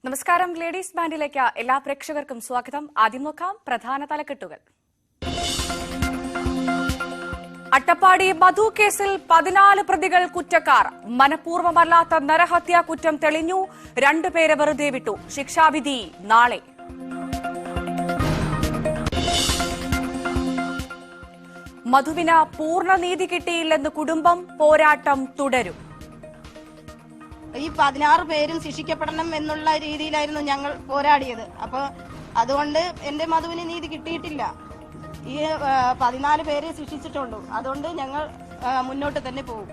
നമസ്കാരം. ലേഡീസ് ബാൻഡിലേക്ക് എല്ലാ പ്രേക്ഷകർക്കും സ്വാഗതം. ആദ്യം നോക്കാം പ്രധാന തലക്കെട്ടുകൾ. അട്ടപ്പാടി മധു കേസിൽ 14 പ്രതികൾ കുറ്റക്കാർ. മനഃപൂർവ്വമല്ലാത്ത നരഹത്യാ കുറ്റം തെളിഞ്ഞു. 2 പേരെ വെറുതെ വിട്ടു. ശിക്ഷാവിധി നാളെ. മധുവിന് പൂർണ്ണ നീതി കിട്ടിയില്ലെന്ന് കുടുംബം. പോരാട്ടം തുടരും. ഈ 16 പേരും ശിക്ഷിക്കപ്പെടണം എന്നുള്ള രീതിയിലായിരുന്നു ഞങ്ങൾ പോരാടിയത്. അപ്പൊ അതുകൊണ്ട് എന്റെ മധുവിന് നീതി കിട്ടിയിട്ടില്ല. ഈ 14 പേരെ ശിക്ഷിച്ചിട്ടുള്ളൂ. അതുകൊണ്ട് ഞങ്ങൾ മുന്നോട്ട് തന്നെ പോകും.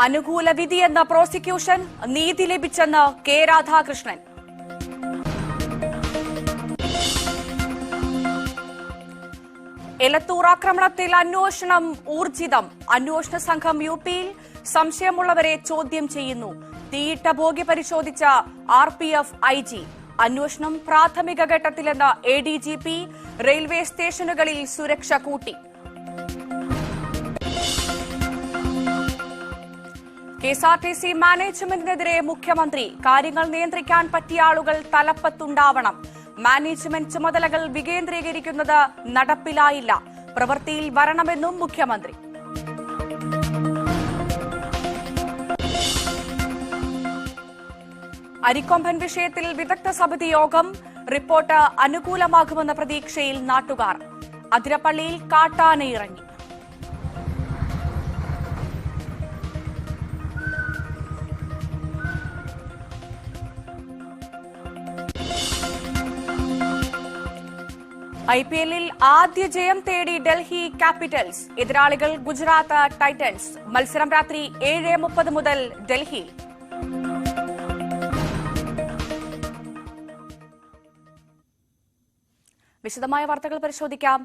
അനുകൂല വിധിയെന്ന പ്രോസിക്യൂഷൻ. നീതി ലഭിച്ചെന്ന് കെ രാധാകൃഷ്ണൻ. എലത്തൂർ ആക്രമണത്തിൽ അന്വേഷണം ഊർജിതം. അന്വേഷണ സംഘം യുപിയിൽ. സംശയമുള്ളവരെ ചോദ്യം ചെയ്യുന്നു. തീയിട്ട ബോഗി പരിശോധിച്ച RPF IG. അന്വേഷണം പ്രാഥമിക ഘട്ടത്തിലെന്ന ADGP. റെയിൽവേ സ്റ്റേഷനുകളിൽ സുരക്ഷ കൂട്ടി. KSRTC മാനേജ്മെന്റിനെതിരെ മുഖ്യമന്ത്രി. കാര്യങ്ങൾ നിയന്ത്രിക്കാൻ പറ്റിയ ആളുകൾ തലപ്പത്തുണ്ടാവണം. മാനേജ്മെന്റ് ചുമതലകൾ വികേന്ദ്രീകരിക്കുന്നത് നടപ്പിലായില്ല. പ്രവൃത്തിയിൽ വരണമെന്നും മുഖ്യമന്ത്രി. അരിക്കൊമ്പൻ വിഷയത്തിൽ വിദഗ്ധ സമിതി യോഗം. റിപ്പോർട്ട് അനുകൂലമാകുമെന്ന പ്രതീക്ഷയിൽ നാട്ടുകാർ. അതിരപ്പള്ളിയിൽ കാട്ടാനയിറങ്ങി. IPL-ൽ ആദ്യ ജയം തേടി ഡൽഹി ക്യാപിറ്റൽസ്. എതിരാളികൾ ഗുജറാത്ത് ടൈറ്റൻസ്. മത്സരം രാത്രി 7:30 മുതൽ ഡൽഹിയിൽ. വിശദമായ വാർത്തകൾ പരിശോധിക്കാം.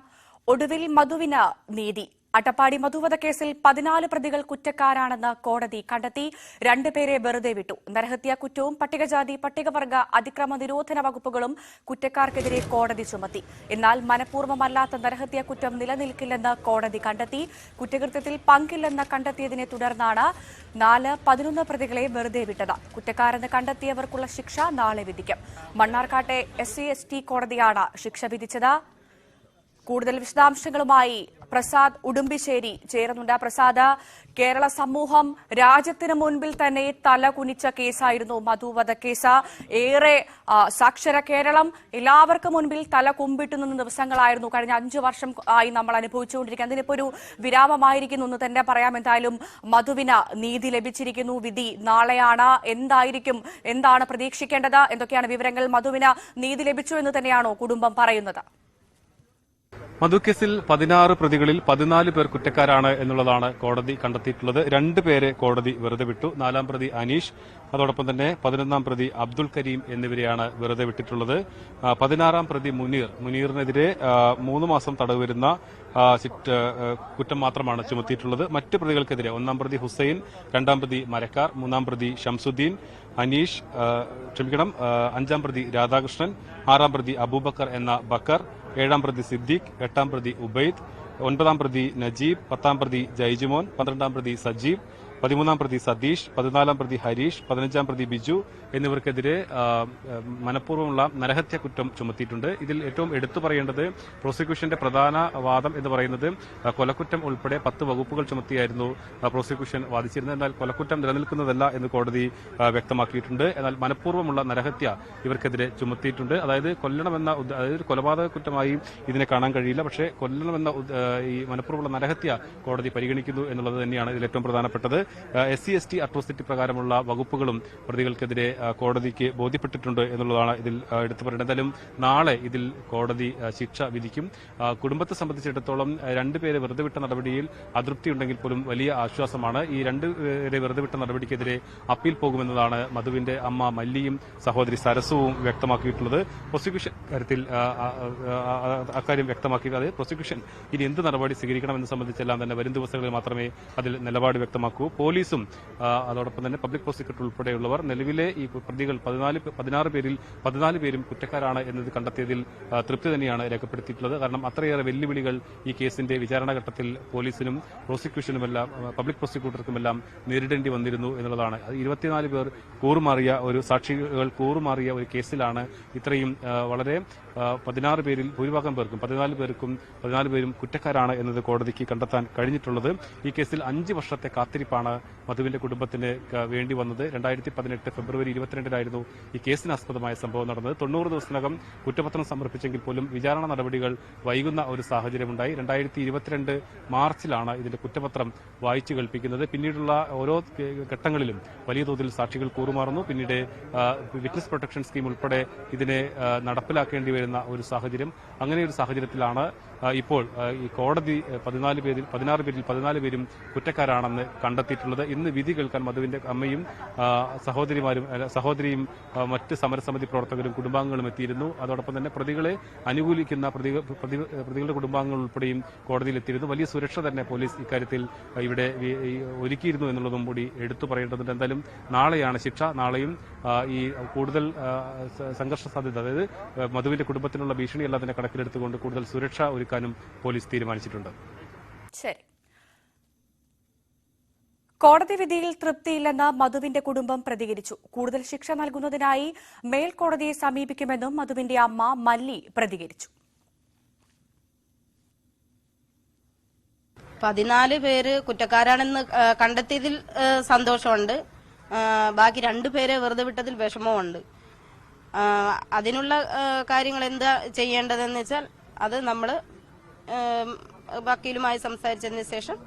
ഒടുവിൽ മധുവിന് നീതി. അട്ടപ്പാടി മധുവധക്കേസിൽ 14 പ്രതികൾ കുറ്റക്കാരാണെന്ന് കോടതി കണ്ടെത്തി. 2 പേരെ വെറുതെ വിട്ടു. നരഹത്യാ കുറ്റവും പട്ടികജാതി പട്ടികവർഗ അതിക്രമ നിരോധന വകുപ്പുകളും കുറ്റക്കാർക്കെതിരെ കോടതി ചുമത്തി. എന്നാൽ മനഃപൂർവ്വമല്ലാത്ത നരഹത്യാ കുറ്റം നിലനിൽക്കില്ലെന്ന് കോടതി കണ്ടെത്തി. കുറ്റകൃത്യത്തിൽ പങ്കില്ലെന്ന് കണ്ടെത്തിയതിനെ തുടർന്നാണ് 11 പ്രതികളെ വെറുതെ വിട്ടത്. കുറ്റക്കാരെന്ന് കണ്ടെത്തിയവർക്കുള്ള ശിക്ഷ നാളെ വിധിക്കും. മണ്ണാർക്കാട്ടെ SC/ST കോടതിയാണ് ശിക്ഷ വിധിച്ചത്. കൂടുതൽ വിശദാംശങ്ങളുമായി പ്രസാദ് ഉടുമ്പിശ്ശേരി ചേരുന്നുണ്ട്. പ്രസാദ്, കേരള സമൂഹം രാജ്യത്തിന് മുൻപിൽ തന്നെ തല കുനിച്ച കേസായിരുന്നു മധു വധക്കേസ്. ഏറെ സാക്ഷര കേരളം എല്ലാവർക്കും മുൻപിൽ തല കുമ്പിട്ടു നിന്ന ദിവസങ്ങളായിരുന്നു കഴിഞ്ഞ 5 വർഷം ആയി നമ്മൾ അനുഭവിച്ചുകൊണ്ടിരിക്കുന്നത്. അതിനിപ്പോ ഒരു വിരാമമായിരിക്കുന്നു എന്ന് തന്നെ പറയാം. എന്തായാലും മധുവിന് നീതി ലഭിച്ചിരിക്കുന്നു. വിധി നാളെയാണ്. എന്താണ് പ്രതീക്ഷിക്കേണ്ടത്? എന്തൊക്കെയാണ് വിവരങ്ങൾ? മധുവിന് നീതി ലഭിച്ചു എന്ന് തന്നെയാണോ കുടുംബം പറയുന്നത്? മധുക്കേസിൽ 16 പ്രതികളിൽ 14 പേർ കുറ്റക്കാരാണ് എന്നുള്ളതാണ് കോടതി കണ്ടെത്തിയിട്ടുള്ളത്. 2 പേരെ കോടതി വെറുതെ വിട്ടു. 4-ാം പ്രതി അനീഷ്, അതോടൊപ്പം തന്നെ 11-ാം പ്രതി അബ്ദുൽ കരീം എന്നിവരെയാണ് വെറുതെ വിട്ടിട്ടുള്ളത്. 16-ാം പ്രതി മുനീറിനെതിരെ 3 മാസം തടവ് വരുന്ന കുറ്റം മാത്രമാണ് ചുമത്തിയിട്ടുള്ളത്. മറ്റ് പ്രതികൾക്കെതിരെ 1-ാം പ്രതി ഹുസൈൻ, 2-ാം പ്രതി മരക്കാർ, 3-ാം പ്രതി ഷംസുദ്ദീൻ, അനീഷ്, 5-ാം പ്രതി രാധാകൃഷ്ണൻ, 6-ാം പ്രതി അബൂബക്കർ എന്ന ബക്കർ, 7-ാം പ്രതി സിദ്ദീഖ്, 8-ാം പ്രതി ഉബൈദ്, 9-ാം പ്രതി നജീബ്, 10-ാം പ്രതി ജൈജുമോൻ, 12-ാം പ്രതി സജീവ്, 13-ാം പ്രതി സതീഷ്, 14-ാം പ്രതി ഹരീഷ്, 15-ാം പ്രതി ബിജു എന്നിവർക്കെതിരെ മനഃപൂർവ്വമുള്ള നരഹത്യ കുറ്റം ചുമത്തിയിട്ടുണ്ട്. ഇതിൽ ഏറ്റവും എടുത്തു പറയേണ്ടത് പ്രോസിക്യൂഷന്റെ പ്രധാന വാദം എന്ന് പറയുന്നത് കൊലക്കുറ്റം ഉൾപ്പെടെ 10 വകുപ്പുകൾ ചുമത്തിയായിരുന്നു പ്രോസിക്യൂഷൻ വാദിച്ചിരുന്നത്. എന്നാൽ കൊലക്കുറ്റം നിലനിൽക്കുന്നതല്ല എന്ന് കോടതി വ്യക്തമാക്കിയിട്ടുണ്ട്. എന്നാൽ മനഃപൂർവ്വമുള്ള നരഹത്യ ഇവർക്കെതിരെ ചുമത്തിയിട്ടുണ്ട്. അതായത് അതായത് കൊലപാതക കുറ്റമായി ഇതിനെ കാണാൻ കഴിയില്ല. പക്ഷേ കൊല്ലണമെന്ന ഈ മനഃപൂർവ്വമുള്ള നരഹത്യ കോടതി പരിഗണിക്കുന്നു എന്നുള്ളത് തന്നെയാണ് ഇതിൽ ഏറ്റവും പ്രധാനപ്പെട്ടത്. SC/ST അട്രോസിറ്റി പ്രകാരമുള്ള വകുപ്പുകളും പ്രതികൾക്കെതിരെ കോടതിക്ക് ബോധ്യപ്പെട്ടിട്ടുണ്ട് എന്നുള്ളതാണ് ഇതിൽ എടുത്തു പറയേണ്ടത്. എന്തായാലും നാളെ ഇതിൽ കോടതി ശിക്ഷ വിധിക്കും. കുടുംബത്തെ സംബന്ധിച്ചിടത്തോളം 2 പേരെ വെറുതെ വിട്ട നടപടിയിൽ അതൃപ്തിയുണ്ടെങ്കിൽ പോലും വലിയ ആശ്വാസമാണ്. ഈ 2 പേരെ വെറുതെ വിട്ട നടപടിക്കെതിരെ അപ്പീൽ പോകുമെന്നതാണ് മധുവിന്റെ അമ്മ മല്ലിയും സഹോദരി സരസുവും വ്യക്തമാക്കിയിട്ടുള്ളത്. പ്രോസിക്യൂഷൻ കാര്യത്തിൽ അക്കാര്യം വ്യക്തമാക്കിയത് പ്രോസിക്യൂഷൻ ഇനി എന്ത് നടപടി സ്വീകരിക്കണമെന്ന് സംബന്ധിച്ചെല്ലാം തന്നെ വരും ദിവസങ്ങളിൽ മാത്രമേ അതിൽ നിലപാട് വ്യക്തമാക്കൂ. പോലീസും അതോടൊപ്പം തന്നെ പബ്ലിക് പ്രോസിക്യൂട്ടർ ഉൾപ്പെടെയുള്ളവർ നിലവിലെ ഈ പ്രതികൾ 16 പേരിൽ 14 പേരും കുറ്റക്കാരാണ് എന്നത് കണ്ടെത്തിയതിൽ തൃപ്തി തന്നെയാണ് രേഖപ്പെടുത്തിയിട്ടുള്ളത്. കാരണം അത്രയേറെ വെല്ലുവിളികൾ ഈ കേസിന്റെ വിചാരണഘട്ടത്തിൽ പോലീസിനും പ്രോസിക്യൂഷനുമെല്ലാം പബ്ലിക് പ്രോസിക്യൂട്ടർക്കുമെല്ലാം നേരിടേണ്ടി വന്നിരുന്നു എന്നുള്ളതാണ്. 24 പേർ കൂറുമാറിയ ഒരു സാക്ഷികൾ കൂറുമാറിയ ഒരു കേസിലാണ് ഇത്രയും വളരെ 16 പേരിൽ ഭൂരിഭാഗം പേർക്കും 14 പേരും കുറ്റക്കാരാണ് എന്നത് കോടതിക്ക് കണ്ടെത്താൻ കഴിഞ്ഞിട്ടുള്ളത്. ഈ കേസിൽ 5 വർഷത്തെ കാത്തിരിപ്പാണ് മധുവിന്റെ കുടുംബത്തിന് വേണ്ടി വന്നത്. 2018 ഫെബ്രുവരി 22-നായിരുന്നു ഈ കേസിനാസ്പദമായ സംഭവം നടന്നത്. 90 ദിവസത്തിനകം കുറ്റപത്രം സമർപ്പിച്ചെങ്കിൽ പോലും വിചാരണ നടപടികൾ വൈകുന്ന ഒരു സാഹചര്യമുണ്ടായി. 2022 മാർച്ചിലാണ് ഇതിന്റെ കുറ്റപത്രം വായിച്ചു കേൾപ്പിക്കുന്നത്. പിന്നീടുള്ള ഓരോ ഘട്ടങ്ങളിലും വലിയ തോതിൽ സാക്ഷികൾ കൂറുമാറുന്നു. പിന്നീട് വിറ്റ്നസ് പ്രൊട്ടക്ഷൻ സ്കീം ഉൾപ്പെടെ ഇതിനെ നടപ്പിലാക്കേണ്ടി വരുന്ന ഒരു സാഹചര്യം. അങ്ങനെ ഒരു സാഹചര്യത്തിലാണ് ഇപ്പോൾ ഈ കോടതി 16 പേരും കുറ്റക്കാരാണെന്ന് കണ്ടെത്തിയിട്ടുള്ളത്. ഇന്ന് വിധി കേൾക്കാൻ മധുവിന്റെ അമ്മയും സഹോദരിയും മറ്റ് സമരസമിതി പ്രവർത്തകരും കുടുംബാംഗങ്ങളും എത്തിയിരുന്നു. അതോടൊപ്പം തന്നെ പ്രതികളെ അനുകൂലിക്കുന്ന പ്രതികളുടെ കുടുംബാംഗങ്ങൾ ഉൾപ്പെടെയും കോടതിയിൽ എത്തിയിരുന്നു. വലിയ സുരക്ഷ തന്നെ പോലീസ് ഇക്കാര്യത്തിൽ ഇവിടെ ഒരുക്കിയിരുന്നു എന്നുള്ളതും കൂടി എടുത്തു പറയേണ്ടതുണ്ട്. എന്തായാലും നാളെയാണ് ശിക്ഷ. നാളെയും ഈ കൂടുതൽ സംഘർഷ സാധ്യത, അതായത് മധുവിന്റെ കുടുംബത്തിനുള്ള ഭീഷണിയെല്ലാം തന്നെ കണക്കിലെടുത്തുകൊണ്ട് കൂടുതൽ സുരക്ഷ ഒരുക്കാനും പോലീസ് തീരുമാനിച്ചിട്ടുണ്ട്. ശരി. കോടതി വിധിയിൽ തൃപ്തിയില്ലെന്ന് മധുവിന്റെ കുടുംബം പ്രതികരിച്ചു. കൂടുതൽ ശിക്ഷ നൽകുന്നതിനായി മേൽക്കോടതിയെ സമീപിക്കുമെന്നും മധുവിന്റെ അമ്മ മല്ലി പ്രതികരിച്ചു. 14 പേര് കുറ്റക്കാരാണെന്ന് കണ്ടെത്തിയതിൽ സന്തോഷമുണ്ട്. ബാക്കി 2 പേരെ വെറുതെ വിട്ടതിൽ വിഷമമുണ്ട്. അതിനുള്ള കാര്യങ്ങൾ എന്താ ചെയ്യേണ്ടതെന്ന് വെച്ചാൽ അത് നമ്മൾ വക്കീലുമായി സംസാരിച്ചതിന് ശേഷം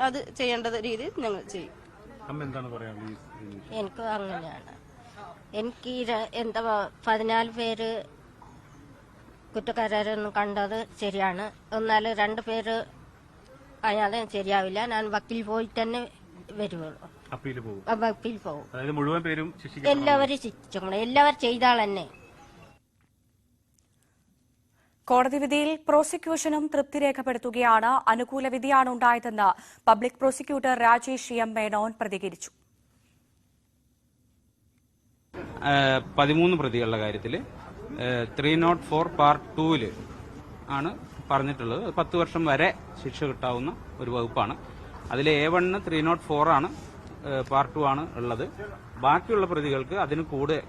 അത് ചെയ്യേണ്ട രീതിയിൽ ഞങ്ങൾ ചെയ്യും. എനിക്ക് അങ്ങനെയാണ്. എനിക്ക് എന്താ 14 പേര് കുറ്റക്കാരെന്ന് കണ്ടത് ശരിയാണ്. എന്നാലും 2 പേര് അയാളെ ശരിയാവില്ല. ഞാൻ വക്കീൽ പോയി തന്നെ വരുവുള്ളൂ. അപ്പീൽ പോകും. മുഴുവൻ പേരും എല്ലാവരും ശിക്ഷിക്കണം. എല്ലാവരും ചെയ്താൽ തന്നെ. കോടതി വിധിയിൽ പ്രോസിക്യൂഷനും തൃപ്തി രേഖപ്പെടുത്തുകയാണ്. അനുകൂല വിധിയാണ് ഉണ്ടായതെന്ന് public prosecutor Rajesh M Menon പ്രതികരിച്ചു. 13 പ്രതികളുടെ കാര്യത്തിൽ 304 പാർട്ട് 2 ആണ് പറഞ്ഞിട്ടുള്ളത്. 10 വർഷം വരെ ശിക്ഷ കിട്ടാവുന്ന ഒരു വകുപ്പാണ്. അതിൽ A1 304 ആണ്, പാർട്ട് 2 ആണ് ഉള്ളത്. ബാക്കിയുള്ള പ്രതികൾക്ക് അതിന്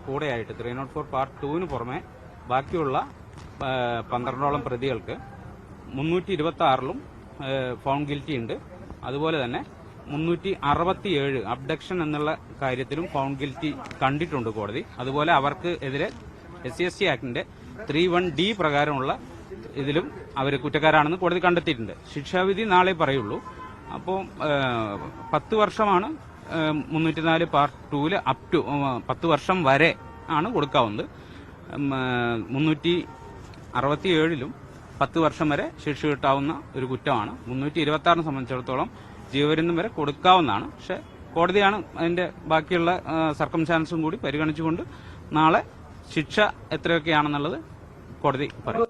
കൂടെയായിട്ട് 304 പാർട്ട് 2 പുറമെ ബാക്കിയുള്ള 12ഓളം പ്രതികൾക്ക് 326 ഫൗണ്ട് ഗിൽറ്റി ഉണ്ട്. അതുപോലെ തന്നെ 367 അബ്ഡക്ഷൻ എന്നുള്ള കാര്യത്തിലും ഫൗണ്ട് ഗിൽറ്റി കണ്ടിട്ടുണ്ട് കോടതി. അതുപോലെ അവർക്ക് എതിരെ SC ആക്ടിന്റെ 31D പ്രകാരമുള്ള ഇതിലും അവർ കുറ്റക്കാരാണെന്ന് കോടതി കണ്ടെത്തിയിട്ടുണ്ട്. ശിക്ഷാവിധി നാളെ പറയുള്ളൂ. അപ്പോൾ 10 വർഷമാണ് 304 പാർട്ട് 2 അപ് ടു 10 വർഷം വരെ ആണ് കൊടുക്കാവുന്നത്. 367 10 വർഷം വരെ ശിക്ഷ കിട്ടാവുന്ന ഒരു കുറ്റമാണ്. 326 സംബന്ധിച്ചിടത്തോളം ജീവപര്യന്തം വരെ കൊടുക്കാവുന്നതാണ്. പക്ഷെ കോടതിയാണ് അതിന്റെ ബാക്കിയുള്ള സർക്കംസ്റ്റാൻസും കൂടി പരിഗണിച്ചുകൊണ്ട് നാളെ ശിക്ഷ എത്രയൊക്കെയാണെന്നുള്ളത് കോടതി പറയും.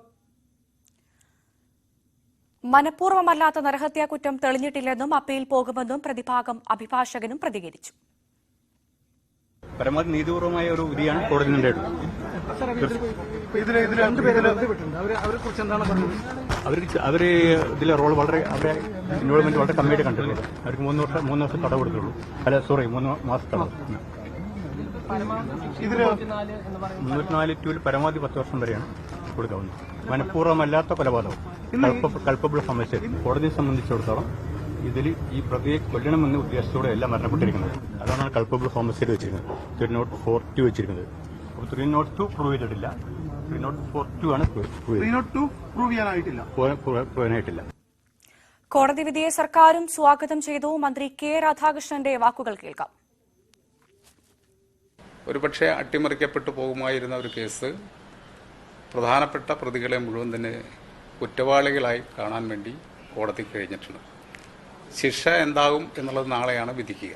മനഃപൂർവ്വമല്ലാത്ത നരഹത്യാ കുറ്റം തെളിഞ്ഞിട്ടില്ലെന്നും അപ്പീൽ പോകുമെന്നും പ്രതിഭാഗം അഭിഭാഷകനും പ്രതികരിച്ചു. പരമാവധി നീതിപൂർവമായ ഒരു വിധിയാണ് കോടതി ഉണ്ടായിട്ടുള്ളത്. അവര് ഇതിലെ റോൾ വളരെ അവരുടെ ഇൻവോൾവ്മെന്റ് വളരെ കമ്മിയായിട്ട് കണ്ടിട്ടുള്ളത്. അവർക്ക് 3 വർഷം തടവ് കൊടുത്തുള്ളൂ. 3 മാസം തടവ്. 304 പരമാവധി 10 വർഷം വരെയാണ് കൊടുക്കാവുന്നത്. മനഃപൂർവ്വമല്ലാത്ത കൊലപാതകം, കൾപ്പബിൾ ഹോമിസൈഡ് കോടതിയെ സംബന്ധിച്ചിടത്തോളം ഇതിൽ ഈ പ്രതിയെ കൊല്ലണമെന്ന ഉദ്ദേശത്തോടെ എല്ലാം മരണപ്പെട്ടിരിക്കുന്നത്. അതാണ് കൾപ്പബിൾ ഹോമിസൈഡ് വെച്ചിരിക്കുന്നത്. 304 വെച്ചിരിക്കുന്നത്. അപ്പോൾ 302 പ്രൂവ് ചെയ്തിട്ടില്ല. 304 ആണ് പ്രൂവ് ചെയ്യാനായിട്ടില്ല. കോടതി വിധിയെ സർക്കാരും സ്വാഗതം ചെയ്തു. മന്ത്രി കെ രാധാകൃഷ്ണന്റെ വാക്കുകൾ കേൾക്കാം. ഒരുപക്ഷെ അട്ടിമറിക്കപ്പെട്ടു പോകുമായിരുന്ന ഒരു കേസ് പ്രധാനപ്പെട്ട പ്രതികളെ മുഴുവൻ തന്നെ കുറ്റവാളികളായി കാണാൻ വേണ്ടി കോടതി കഴിഞ്ഞിട്ടുണ്ട്. ശിക്ഷ എന്താകും എന്നുള്ളത് നാളെയാണ് വിധിക്കുക.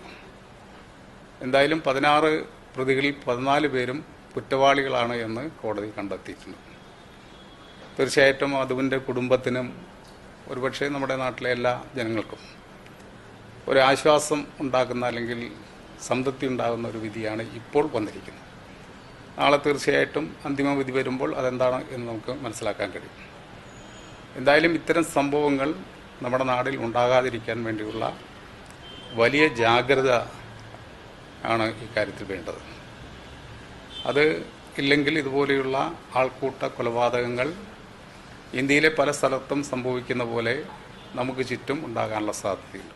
എന്തായാലും 16 പ്രതികളിൽ 14 പേരും കുറ്റവാളികളാണ് എന്ന് കോടതി കണ്ടെത്തിയിട്ടുണ്ട്. തീർച്ചയായിട്ടും മധുവിൻ്റെ കുടുംബത്തിനും ഒരുപക്ഷെ നമ്മുടെ നാട്ടിലെ എല്ലാ ജനങ്ങൾക്കും ഒരു ആശ്വാസം ഉണ്ടാക്കുന്ന അല്ലെങ്കിൽ സംതൃപ്തി ഉണ്ടാകുന്ന ഒരു വിധിയാണ് ഇപ്പോൾ വന്നിരിക്കുന്നത്. നാളെ തീർച്ചയായിട്ടും അന്തിമ വിധി വരുമ്പോൾ അതെന്താണ് എന്ന് നമുക്ക് മനസ്സിലാക്കാൻ കഴിയും. എന്തായാലും ഇത്തരം സംഭവങ്ങൾ നമ്മുടെ നാട്ടിൽ ഉണ്ടാകാതിരിക്കാൻ വേണ്ടിയുള്ള വലിയ ജാഗ്രത ആണ് ഇക്കാര്യത്തിൽ വേണ്ടത്. അത് ഇല്ലെങ്കിൽ ഇതുപോലെയുള്ള ആൾക്കൂട്ട കൊലപാതകങ്ങൾ ഇന്ത്യയിലെ പല സ്ഥലത്തും സംഭവിക്കുന്ന പോലെ നമുക്ക് ചുറ്റും ഉണ്ടാകാനുള്ള സാധ്യതയുണ്ട്.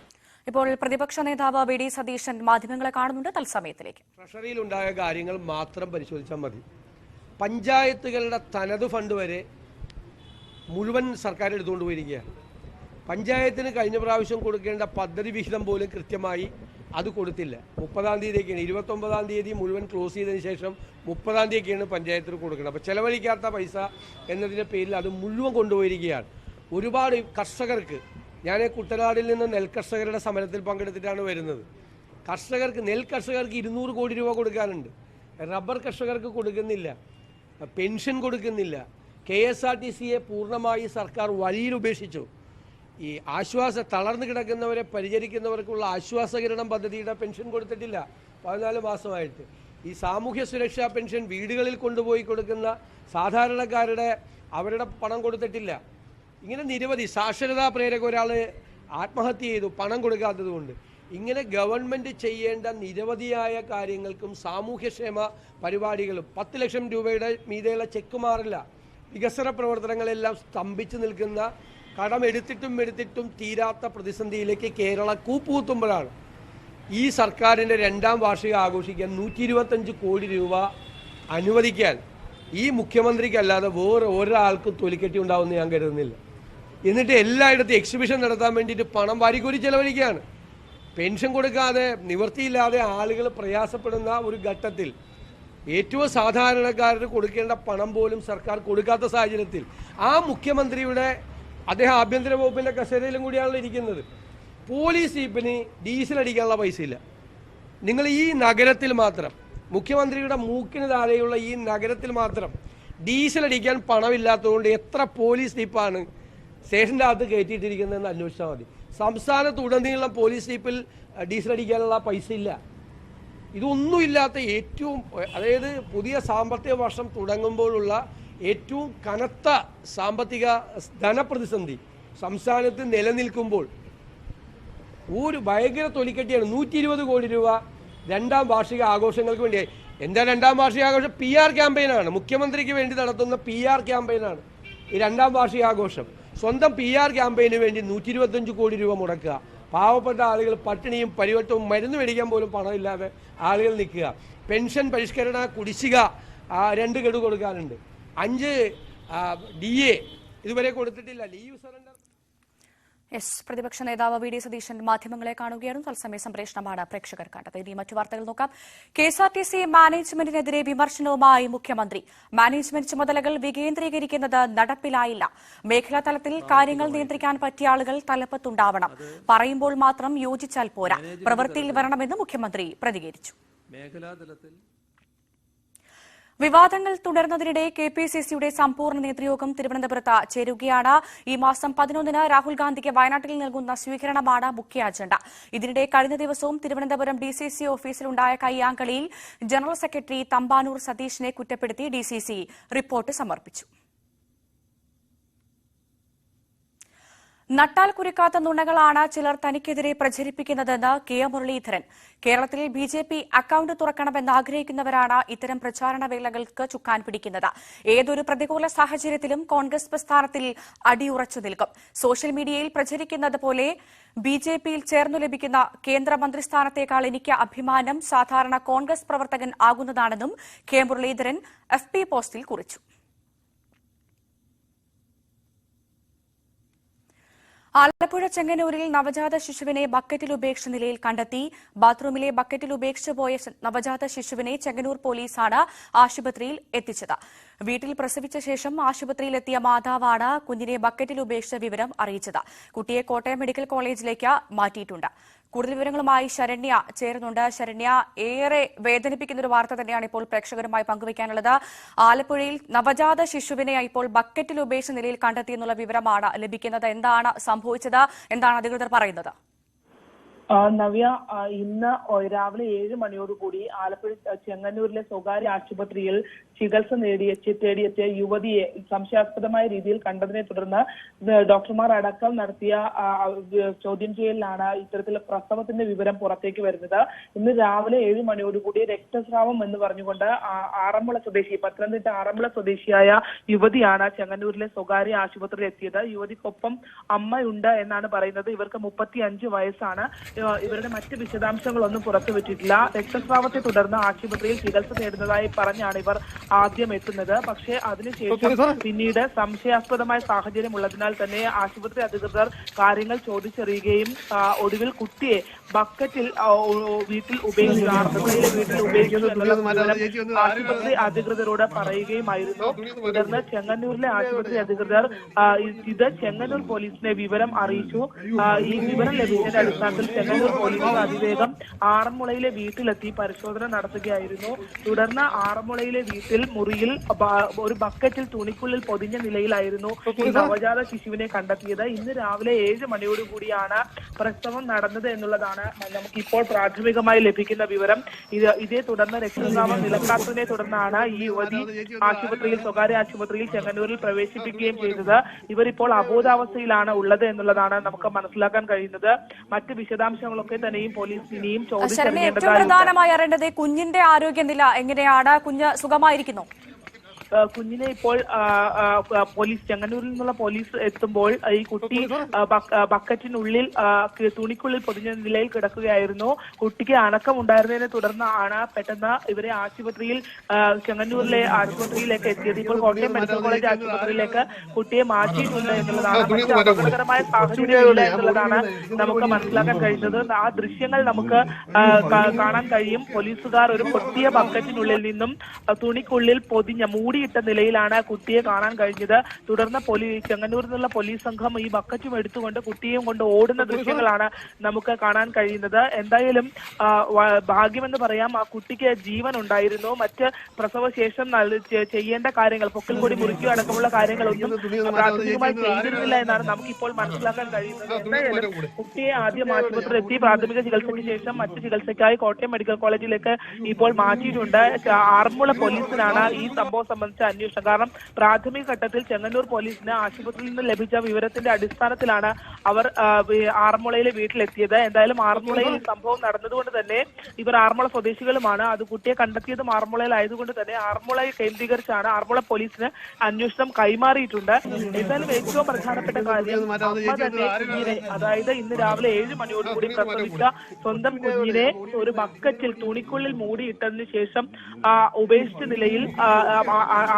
ഇപ്പോൾ പ്രതിപക്ഷ നേതാവ് വി ഡി സതീശൻ മാധ്യമങ്ങളെ കാണുന്നുണ്ട്. തത്സമയത്തിലേക്ക്. ട്രഷറിയിലുണ്ടായ കാര്യങ്ങൾ മാത്രം പരിശോധിച്ചാൽ മതി. പഞ്ചായത്തുകളുടെ തനത് ഫണ്ട് വരെ മുഴുവൻ സർക്കാർ എടുത്തുകൊണ്ട് പോയിരിക്കുകയാണ്. പഞ്ചായത്തിന് കഴിഞ്ഞ പ്രാവശ്യം കൊടുക്കേണ്ട പദ്ധതി വിഹിതം പോലും കൃത്യമായി അത് കൊടുത്തില്ല. 30-ാം തീയതിയൊക്കെയാണ്, 29-ാം തീയതി മുഴുവൻ ക്ലോസ് ചെയ്തതിന് ശേഷം 30-ാം തീയതിയൊക്കെയാണ് പഞ്ചായത്തിന് കൊടുക്കുന്നത്. അപ്പോൾ ചെലവഴിക്കാത്ത പൈസ എന്നതിൻ്റെ പേരിൽ അത് മുഴുവൻ കൊണ്ടുപോയിരിക്കുകയാണ്. ഒരുപാട് കർഷകർക്ക്, ഞാൻ കുട്ടനാടിൽ നിന്ന് നെൽകർഷകരുടെ സമരത്തിൽ പങ്കെടുത്തിട്ടാണ് വരുന്നത്. നെൽ കർഷകർക്ക് 200 കോടി രൂപ കൊടുക്കാനുണ്ട്. റബ്ബർ കർഷകർക്ക് കൊടുക്കുന്നില്ല, പെൻഷൻ കൊടുക്കുന്നില്ല. KSRTCയെ പൂർണ്ണമായി സർക്കാർ വഴിയിൽ ഉപേക്ഷിച്ചു. ഈ തളർന്നു കിടക്കുന്നവരെ പരിചരിക്കുന്നവർക്കുള്ള ആശ്വാസകിരണം പദ്ധതിയുടെ പെൻഷൻ കൊടുത്തിട്ടില്ല 14 മാസമായിട്ട്. ഈ സാമൂഹ്യ സുരക്ഷാ പെൻഷൻ വീടുകളിൽ കൊണ്ടുപോയി കൊടുക്കുന്ന സാധാരണക്കാരുടെ അവരുടെ പണം കൊടുത്തിട്ടില്ല. ഇങ്ങനെ നിരവധി സാക്ഷരതാ പ്രേരക ഒരാൾ ആത്മഹത്യ ചെയ്തു പണം കൊടുക്കാത്തത് കൊണ്ട്. ഇങ്ങനെ ഗവൺമെൻറ് ചെയ്യേണ്ട നിരവധിയായ കാര്യങ്ങൾക്കും സാമൂഹ്യക്ഷേമ പരിപാടികളും 10 ലക്ഷം രൂപയുടെ മീതെയുള്ള ചെക്ക് മാറില്ല. വികസന പ്രവർത്തനങ്ങളെല്ലാം സ്തംഭിച്ചു നിൽക്കുന്ന, കടമെടുത്തിട്ടും തീരാത്ത പ്രതിസന്ധിയിലേക്ക് കേരളം കൂപ്പുകുത്തുമ്പോഴാണ് ഈ സർക്കാരിൻ്റെ 2ാം വാർഷികം ആഘോഷിക്കാൻ 125 കോടി രൂപ അനുവദിക്കാൻ ഈ മുഖ്യമന്ത്രിക്കല്ലാതെ വേറെ ഒരാൾക്കും തൊലിക്കെട്ടി ഉണ്ടാവുമെന്ന് ഞാൻ കരുതുന്നില്ല. എന്നിട്ട് എല്ലായിടത്തും എക്സിബിഷൻ നടത്താൻ വേണ്ടിയിട്ട് പണം വാരിക്കോരി ചെലവഴിക്കുകയാണ്. പെൻഷൻ കൊടുക്കാതെ നിവൃത്തിയില്ലാതെ ആളുകൾ പ്രയാസപ്പെടുന്ന ഒരു ഘട്ടത്തിൽ ഏറ്റവും സാധാരണക്കാർക്ക് കൊടുക്കേണ്ട പണം പോലും സർക്കാർ കൊടുക്കാത്ത സാഹചര്യത്തിൽ ആ മുഖ്യമന്ത്രിയുടെ അദ്ദേഹം ആഭ്യന്തര വകുപ്പിൻ്റെ കസേരയിലും കൂടിയാണല്ലോ ഇരിക്കുന്നത്. പോലീസ് ജീപ്പിന് ഡീസൽ അടിക്കാനുള്ള പൈസ ഇല്ല. നിങ്ങൾ ഈ നഗരത്തിൽ മാത്രം, മുഖ്യമന്ത്രിയുടെ മൂക്കിന് താഴെയുള്ള ഈ നഗരത്തിൽ മാത്രം ഡീസൽ അടിക്കാൻ പണമില്ലാത്തതുകൊണ്ട് എത്ര പോലീസ് ജീപ്പാണ് സ്റ്റേഷൻ്റെ അകത്ത് കയറ്റിയിട്ടിരിക്കുന്നതെന്ന് അന്വേഷിച്ചാൽ മതി. സംസ്ഥാനത്തുടനീളം പോലീസ് ജീപ്പിൽ ഡീസൽ അടിക്കാനുള്ള പൈസ ഇല്ല. ഇതൊന്നുമില്ലാത്ത അതായത് പുതിയ സാമ്പത്തിക വർഷം തുടങ്ങുമ്പോഴുള്ള ഏറ്റവും കനത്ത സാമ്പത്തിക ധനപ്രതിസന്ധി സംസ്ഥാനത്ത് നിലനിൽക്കുമ്പോൾ ഒരു ഭയങ്കര തൊലിക്കെട്ടിയാണ് 120 കോടി രൂപ 2ാം വാർഷിക ആഘോഷങ്ങൾക്ക് വേണ്ടി. എന്താ 2ാം വാർഷിക ആഘോഷം? PR ക്യാമ്പയിനാണ്. മുഖ്യമന്ത്രിക്ക് വേണ്ടി നടത്തുന്ന PR ക്യാമ്പയിനാണ് ഈ 2ാം വാർഷികാഘോഷം. സ്വന്തം PR ക്യാമ്പയിന് വേണ്ടി 125 കോടി രൂപ മുടക്കുക. പാവപ്പെട്ട ആളുകൾ പട്ടിണിയും പരിവട്ടവും മരുന്ന് മേടിക്കാൻ പോലും പണമില്ലാതെ ആളുകൾ നിൽക്കുക. പെൻഷൻ പരിഷ്കരണ കുടിശ്ശിക 2 ഗഡു കൊടുക്കാനുണ്ട്. 5 DA ഇതുവരെ കൊടുത്തിട്ടില്ല. Leave surrender. പ്രതിപക്ഷ നേതാവ് വി ഡി സതീശൻ മാധ്യമങ്ങളെ കാണുകയാണ്. തത്സമയ സംപ്രേഷണമാണ് പ്രേക്ഷകർ കണ്ടത്. ഇനി മറ്റു വാർത്തകൾ നോക്കാം. KSRTC മാനേജ്മെന്റിനെതിരെ വിമർശനവുമായി മുഖ്യമന്ത്രി. മാനേജ്മെന്റ് ചുമതലകൾ വികേന്ദ്രീകരിക്കുന്നത് നടപ്പിലായില്ല. മേഖലാ തലത്തിൽ കാര്യങ്ങൾ നിയന്ത്രിക്കാൻ പറ്റിയ ആളുകൾ തലപ്പത്തുണ്ടാവണം. പറയുമ്പോൾ മാത്രം യോജിച്ചാൽ പോരാ, പ്രവൃത്തിയിൽ വരണമെന്ന് മുഖ്യമന്ത്രി പ്രതികരിച്ചു. വിവാദങ്ങൾ തുടരുന്നതിനിടെ KPCCയുടെ സമ്പൂർണ്ണ നേതൃയോഗം തിരുവനന്തപുരത്ത് ചേരുകയാണ്. ഈ മാസം 11-ന് രാഹുൽ ഗാന്ധിക്ക് വയനാട്ടിൽ നൽകുന്ന സ്വീകരണമാണ് മുഖ്യ അജണ്ട. ഇതിനിടെ കഴിഞ്ഞ ദിവസവും തിരുവനന്തപുരം DCC ഓഫീസിലുണ്ടായ കയ്യാങ്കളിയിൽ ജനറൽ സെക്രട്ടറി തമ്പാനൂർ സതീഷിനെ കുറ്റപ്പെടുത്തി DCC റിപ്പോർട്ട് സമർപ്പിച്ചു. നട്ടാൽ കുരുക്കാത്ത നുണകളാണ് ചിലർ തനിക്കെതിരെ പ്രചരിപ്പിക്കുന്നതെന്ന് കെ മുരളീധരൻ. കേരളത്തിൽ BJP അക്കൌണ്ട് തുറക്കണമെന്ന് ആഗ്രഹിക്കുന്നവരാണ് ഇത്തരം പ്രചാരണ വേളകൾക്ക് ചുക്കാൻ പിടിക്കുന്നത്. ഏതൊരു പ്രതികൂല സാഹചര്യത്തിലും കോൺഗ്രസ് പ്രസ്ഥാനത്തിൽ അടിയുറച്ചു നിൽക്കും. സോഷ്യൽ മീഡിയയിൽ പ്രചരിക്കുന്നത് പോലെ BJPയിൽ ചേർന്നു ലഭിക്കുന്ന കേന്ദ്രമന്ത്രിസ്ഥാനത്തേക്കാൾ എനിക്ക് അഭിമാനം സാധാരണ കോൺഗ്രസ് പ്രവർത്തകൻ ആകുന്നതാണെന്നും കെ മുരളീധരൻ FB പോസ്റ്റിൽ കുറിച്ചു. ആലപ്പുഴ ചെങ്ങന്നൂരിൽ നവജാത ശിശുവിനെ ബക്കറ്റിൽ ഉപേക്ഷിച്ച നിലയിൽ കണ്ടെത്തി. ബാത്റൂമിലെ ബക്കറ്റിൽ ഉപേക്ഷിച്ചു പോയ നവജാത ശിശുവിനെ ചെങ്ങന്നൂർ പോലീസാണ് ആശുപത്രിയിൽ എത്തിച്ചത്. വീട്ടിൽ പ്രസവിച്ച ശേഷം ആശുപത്രിയിലെത്തിയ മാതാവാണ് കുഞ്ഞിനെ ബക്കറ്റിൽ ഉപേക്ഷിച്ച വിവരം അറിയിച്ചത്. കുട്ടിയെ കോട്ടയം മെഡിക്കൽ കോളേജിലേക്ക് മാറ്റിയിട്ടുണ്ട്. കൂടുതൽ വിവരങ്ങളുമായി ശരണ്യ ചേരുന്നുണ്ട്. ശരണ്യ, ഏറെ വേദനിപ്പിക്കുന്ന ഒരു വാർത്ത തന്നെയാണ് ഇപ്പോൾ പ്രേക്ഷകരുമായി പങ്കുവയ്ക്കാനുള്ളത്. ആലപ്പുഴയിൽ നവജാത ശിശുവിനെ ഇപ്പോൾ ബക്കറ്റിൽ ഉപേക്ഷിച്ച നിലയിൽ കണ്ടെത്തിയെന്നുള്ള വിവരമാണ് ലഭിക്കുന്നത്. എന്താണ് സംഭവിച്ചത്? എന്താണ് അധികൃതർ പറയുന്നത്? നവ്യ, ഇന്ന് രാവിലെ 7 മണിയോടുകൂടി ആലപ്പുഴ ചെങ്ങന്നൂരിലെ സ്വകാര്യ ആശുപത്രിയിൽ ചികിത്സ തേടിയെത്തിയ യുവതിയെ സംശയാസ്പദമായ രീതിയിൽ കണ്ടതിനെ തുടർന്ന് ഡോക്ടർമാർ അടക്കം നടത്തിയ ചോദ്യം ചെയ്യലിലാണ് ഇത്തരത്തിലുള്ള പ്രസവത്തിന്റെ വിവരം പുറത്തേക്ക് വരുന്നത്. ഇന്ന് രാവിലെ 7 മണിയോടുകൂടി രക്തസ്രാവം എന്ന് പറഞ്ഞുകൊണ്ട് പത്തനംതിട്ട ആറന്മുള സ്വദേശിയായ യുവതിയാണ് ചെങ്ങന്നൂരിലെ സ്വകാര്യ ആശുപത്രിയിൽ എത്തിയത്. യുവതിക്കൊപ്പം അമ്മയുണ്ട് എന്നാണ് പറയുന്നത്. ഇവർക്ക് 35 വയസ്സാണ്. ഇവരുടെ മറ്റ് വിശദാംശങ്ങളൊന്നും പുറത്തുവിട്ടിട്ടില്ല. രക്തസ്രാവത്തെ തുടർന്ന് ആശുപത്രിയിൽ ചികിത്സ നേടുന്നതായി പറഞ്ഞാണ് ഇവർ ആദ്യം എത്തുന്നത്. പക്ഷേ അതിനുശേഷം പിന്നീട് സംശയാസ്പദമായ സാഹചര്യം ഉള്ളതിനാൽ തന്നെ ആശുപത്രി അധികൃതർ കാര്യങ്ങൾ ചോദിച്ചറിയുകയും ഒടുവിൽ കുട്ടിയെ ബക്കറ്റിൽ വീട്ടിൽ ഉപേക്ഷിച്ചു ആശുപത്രി അധികൃതരോട് പറയുകയുമായിരുന്നു. തുടർന്ന് ചെങ്ങന്നൂരിലെ ആശുപത്രി അധികൃതർ ഇത് ചെങ്ങന്നൂർ പോലീസിനെ വിവരം അറിയിച്ചു. ഈ വിവരം ലഭിച്ചതിന്റെ അടിസ്ഥാനത്തിൽ ചെങ്ങന്നൂർ പോലീസ് അതിവേഗം ആറന്മുളയിലെ വീട്ടിലെത്തി പരിശോധന നടത്തുകയായിരുന്നു. തുടർന്ന് ആറന്മുളയിലെ വീട്ടിൽ മുറിയിൽ ഒരു ബക്കറ്റിൽ തുണിക്കുള്ളിൽ പൊതിഞ്ഞ നിലയിലായിരുന്നു ഈ നവജാത ശിശുവിനെ കണ്ടെത്തിയത്. ഇന്ന് രാവിലെ 7 മണിയോടുകൂടിയാണ് പ്രസവം നടന്നത് എന്നുള്ളതാണ് നമുക്കിപ്പോൾ പ്രാഥമികമായി ലഭിക്കുന്ന വിവരം. ഇതേ തുടർന്ന് രക്തസ്രാവം നിലക്കാത്തതിനെ തുടർന്നാണ് ഈ യുവതി സ്വകാര്യ ആശുപത്രിയിൽ ചെങ്ങന്നൂരിൽ പ്രവേശിപ്പിക്കുകയും ചെയ്തത്. ഇവരിപ്പോൾ അബോധാവസ്ഥയിലാണ് ഉള്ളത് എന്നുള്ളതാണ് നമുക്ക് മനസ്സിലാക്കാൻ കഴിയുന്നത്. മറ്റ് വിശദാംശങ്ങളൊക്കെ തന്നെയും പോലീസ് ഇനിയും ഏറ്റവും പ്രധാനമായി അറിയേണ്ടത് കുഞ്ഞിന്റെ ആരോഗ്യനില എങ്ങനെയാണ്? കുഞ്ഞ് സുഖമായിരിക്കുന്നു? കുഞ്ഞിനെ ഇപ്പോൾ ചെങ്ങന്നൂരിൽ നിന്നുള്ള പോലീസ് എത്തുമ്പോൾ ഈ കുട്ടി ബക്കറ്റിനുള്ളിൽ തുണിക്കുള്ളിൽ പൊതിഞ്ഞ നിലയിൽ കിടക്കുകയായിരുന്നു. കുട്ടിക്ക് അനക്കമുണ്ടായിരുന്നതിനെ തുടർന്നാണ് പെട്ടെന്ന് ഇവരെ ചെങ്ങന്നൂരിലെ ആശുപത്രിയിലേക്ക് എത്തിയത്. ഇപ്പോൾ കോട്ടയം മെഡിക്കൽ കോളേജ് ആശുപത്രിയിലേക്ക് കുട്ടിയെ മാറ്റിയിട്ടുണ്ട് എന്നുള്ളതാണ്. മറ്റ് അപകടകരമായ സാഹചര്യമില്ല എന്നുള്ളതാണ് നമുക്ക് മനസ്സിലാക്കാൻ കഴിയുന്നത്. ആ ദൃശ്യങ്ങൾ നമുക്ക് കാണാൻ കഴിയും. പോലീസുകാർ ഒരു പൊട്ടിയ ബക്കറ്റിനുള്ളിൽ നിന്നും തുണിക്കുള്ളിൽ പൊതിഞ്ഞ മൂടിയിട്ട നിലയിലാണ് കുട്ടിയെ കാണാൻ കഴിഞ്ഞത്. തുടർന്ന് ചെങ്ങന്നൂരിൽ നിന്നുള്ള പോലീസ് സംഘം ഈ ബക്കറ്റും എടുത്തുകൊണ്ട് കുട്ടിയെയും കൊണ്ട് ഓടുന്ന ദൃശ്യങ്ങളാണ് നമുക്ക് കാണാൻ കഴിയുന്നത്. എന്തായാലും ഭാഗ്യമെന്ന് പറയാം, ആ കുട്ടിക്ക് ജീവൻ ഉണ്ടായിരുന്നു. മറ്റ് പ്രസവശേഷം ചെയ്യേണ്ട കാര്യങ്ങൾ, പൊക്കിൽ കൂടി മുറിക്കുക അടക്കമുള്ള കാര്യങ്ങളൊന്നും പ്രാഥമികമായി ചെയ്തിരുന്നില്ല എന്നാണ് നമുക്കിപ്പോൾ മനസ്സിലാക്കാൻ കഴിയുന്നത്. എന്തായാലും കുട്ടിയെ ആദ്യം ആശുപത്രിയിൽ എത്തി പ്രാഥമിക ചികിത്സയ്ക്ക് ശേഷം മറ്റ് ചികിത്സയ്ക്കായി കോട്ടയം മെഡിക്കൽ കോളേജിലേക്ക് ഇപ്പോൾ മാറ്റിയിട്ടുണ്ട്. ആറന്മുള പോലീസിനാണ് ഈ സംഭവം സംബന്ധിച്ച അന്വേഷണം. കാരണം പ്രാഥമിക ഘട്ടത്തിൽ ചെങ്ങന്നൂർ പോലീസിന് ആശുപത്രിയിൽ നിന്ന് ലഭിച്ച വിവരത്തിന്റെ അടിസ്ഥാനത്തിലാണ് അവർ ആറന്മുളയിലെ വീട്ടിലെത്തിയത്. എന്തായാലും ആറന്മുളയിൽ ഈ സംഭവം നടന്നതുകൊണ്ട് തന്നെ ഇവർ ആറന്മുള സ്വദേശികളുമാണ്. അത് കുട്ടിയെ കണ്ടെത്തിയതും ആറന്മുളയിലായതുകൊണ്ട് തന്നെ ആറന്മുളയെ കേന്ദ്രീകരിച്ചാണ് ആറന്മുള പോലീസിന് അന്വേഷണം കൈമാറിയിട്ടുണ്ട്. എന്തായാലും ഏറ്റവും പ്രധാനപ്പെട്ട കാര്യം കുഞ്ഞിനെ, അതായത് ഇന്ന് രാവിലെ 7 മണിയോടുകൂടി പ്രസവിച്ച സ്വന്തം കുഞ്ഞിനെ ഒരു ബക്കറ്റിൽ തുണിക്കുള്ളിൽ മൂടിയിട്ടതിനു ശേഷം ഉപേക്ഷിച്ച നിലയിൽ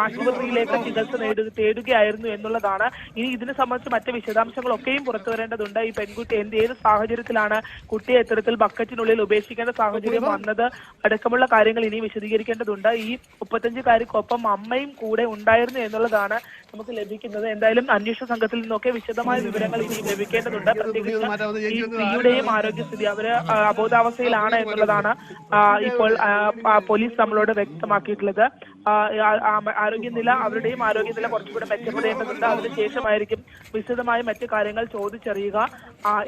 ആശുപത്രിയിലേക്ക് ചികിത്സ തേടുകയായിരുന്നു എന്നുള്ളതാണ്. ഇനി ഇതിനെ സംബന്ധിച്ച് മറ്റ് വിശദാംശങ്ങളൊക്കെയും പുറത്തു വരേണ്ടതുണ്ട്. ഈ പെൺകുട്ടി ഏത് സാഹചര്യത്തിലാണ് കുട്ടിയെ ഇത്തരത്തിൽ ബക്കറ്റിനുള്ളിൽ ഉപേക്ഷിക്കേണ്ട സാഹചര്യം വന്നത് അടക്കമുള്ള കാര്യങ്ങൾ ഇനി വിശദീകരിക്കേണ്ടതുണ്ട്. ഈ 35-കാരിക്കൊപ്പം അമ്മയും കൂടെ ഉണ്ടായിരുന്നു എന്നുള്ളതാണ് നമുക്ക് ലഭിക്കുന്നത്. എന്തായാലും അന്വേഷണ സംഘത്തിൽ നിന്നൊക്കെ വിശദമായ വിവരങ്ങൾ ഇനി ലഭിക്കേണ്ടതുണ്ട്. പ്രത്യേകിച്ച് ഈ സ്ത്രീയുടെയും ആരോഗ്യസ്ഥിതി, അവര് അബോധാവസ്ഥയിലാണ് എന്നുള്ളതാണ് ഇപ്പോൾ പോലീസ് നമ്മളോട് വ്യക്തമാക്കിയിട്ടുള്ളത്. അവരുടെയും ആരോഗ്യനില കുറച്ചുകൂടെ മെച്ചപ്പെടേണ്ടതുണ്ട്. അതിനുശേഷമായിരിക്കും വിശദമായ മറ്റു കാര്യങ്ങൾ ചോദിച്ചറിയുക.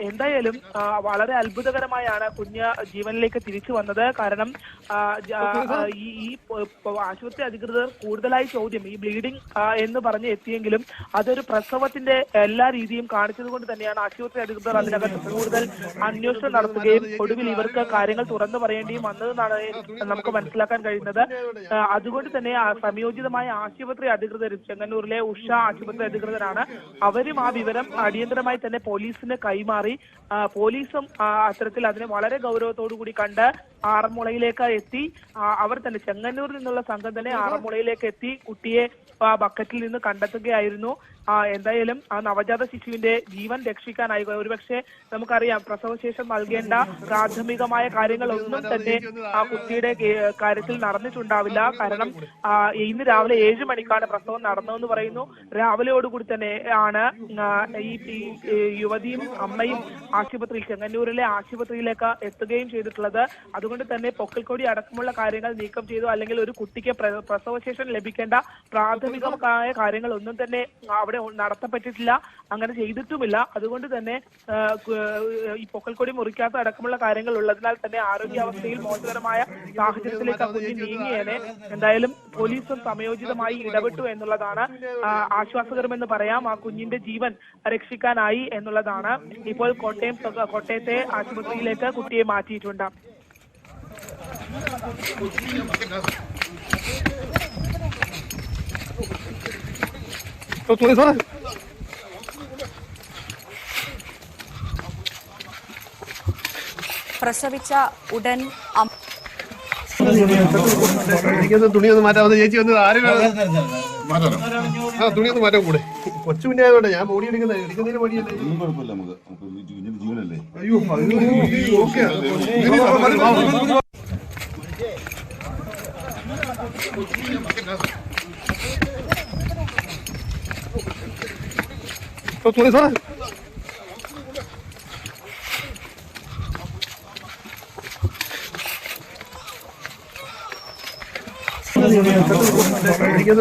എന്തായാലും വളരെ അത്ഭുതകരമായാണ് കുഞ്ഞ് ജീവനിലേക്ക് തിരിച്ചു വന്നത്. കാരണം ഈ ആശുപത്രി അധികൃതർ കൂടുതലായി ചോദ്യം, ഈ ബ്ലീഡിംഗ് എന്ന് പറഞ്ഞ് എത്തിയെങ്കിലും അതൊരു പ്രസവത്തിന്റെ എല്ലാ രീതിയും കാണിച്ചതുകൊണ്ട് തന്നെയാണ് ആശുപത്രി അധികൃതർ അതിനകത്ത് കൂടുതൽ അന്വേഷണം നടത്തുകയും ഒടുവിൽ ഇവർക്ക് കാര്യങ്ങൾ തുറന്നു പറയേണ്ടിയും വന്നതെന്നാണ് നമുക്ക് മനസ്സിലാക്കാൻ കഴിയുന്നത്. അതുകൊണ്ട് തന്നെ സംയോജിതമായ ആശുപത്രി അധികൃതരും ചെങ്ങന്നൂരിലെ ഉഷ ആശുപത്രി അധികൃതരാണ്. അവരും ആ വിവരം അടിയന്തരമായി തന്നെ പോലീസിന് കൈമാറി. പോലീസും അത്തരത്തിൽ അതിനെ വളരെ ഗൗരവത്തോടു കൂടി കണ്ട് ആറന്മുളയിലേക്ക് എത്തി. അവർ തന്നെ ചെങ്ങന്നൂരിൽ നിന്നുള്ള സംഘം തന്നെ ആറന്മുളയിലേക്ക് എത്തി കുട്ടിയെ ബക്കറ്റിൽ നിന്ന് കണ്ടെത്തുകയായിരുന്നു. എന്തായാലും ആ നവജാത ശിശുവിന്റെ ജീവൻ രക്ഷിക്കാനായി, ഒരുപക്ഷെ നമുക്കറിയാം പ്രസവശേഷം നൽകേണ്ട പ്രാഥമികമായ കാര്യങ്ങളൊന്നും തന്നെ ആ കുട്ടിയുടെ കാര്യത്തിൽ നടന്നിട്ടുണ്ടാവില്ല. കാരണം ഇന്ന് രാവിലെ 7 മണിക്കാണ് പ്രസവം നടന്നതെന്ന് പറയുന്നു. രാവിലെയോടുകൂടി തന്നെ ആണ് ഈ യുവതിയും അമ്മയും ആശുപത്രിയിൽ, ചെങ്ങന്നൂരിലെ ആശുപത്രിയിലേക്ക് എത്തുകയും ചെയ്തിട്ടുള്ളത്. അതുകൊണ്ട് തന്നെ പൊക്കിൾക്കൊടി അടക്കമുള്ള കാര്യങ്ങൾ നീക്കം ചെയ്തു. അല്ലെങ്കിൽ ഒരു കുട്ടിക്ക് പ്രസവശേഷം ലഭിക്കേണ്ട പ്രാഥമികമായ കാര്യങ്ങളൊന്നും തന്നെ അവിടെ നടത്തപ്പെട്ടിട്ടില്ല, അങ്ങനെ ചെയ്തിട്ടുമില്ല. അതുകൊണ്ട് തന്നെ ഈ പൊക്കിൾക്കൊടി മുറിക്കാത്ത അടക്കമുള്ള കാര്യങ്ങൾ ഉള്ളതിനാൽ തന്നെ ആരോഗ്യാവസ്ഥയിൽ മോശകരമായ സാഹചര്യത്തിലേക്ക് കുഞ്ഞ് നീങ്ങിയേനെ. എന്തായാലും പോലീസും സമയോചിതമായി ഇടപെട്ടു എന്നുള്ളതാണ് ആശ്വാസകരമെന്ന് പറയാം. ആ കുഞ്ഞിന്റെ ജീവൻ രക്ഷിക്കാനായി എന്നുള്ളതാണ്. ഇപ്പോൾ കോട്ടയത്തെ ആശുപത്രിയിലേക്ക് കുട്ടിയെ മാറ്റിയിട്ടുണ്ട്. പ്രസവിച്ച ഉടൻ തുണിയൊന്ന് മാറ്റാവുന്ന ചേച്ചി വന്നത് ആരും തുണിയൊന്ന് മാറ്റാൻ കൂടെ കൊച്ചു പിന്നെ ആയതുകൊണ്ട് ഞാൻ ബോഡി എടുക്കുന്നതിന് മടിയല്ലേ. ജീവനല്ലേ. അയ്യോ ഓക്കെ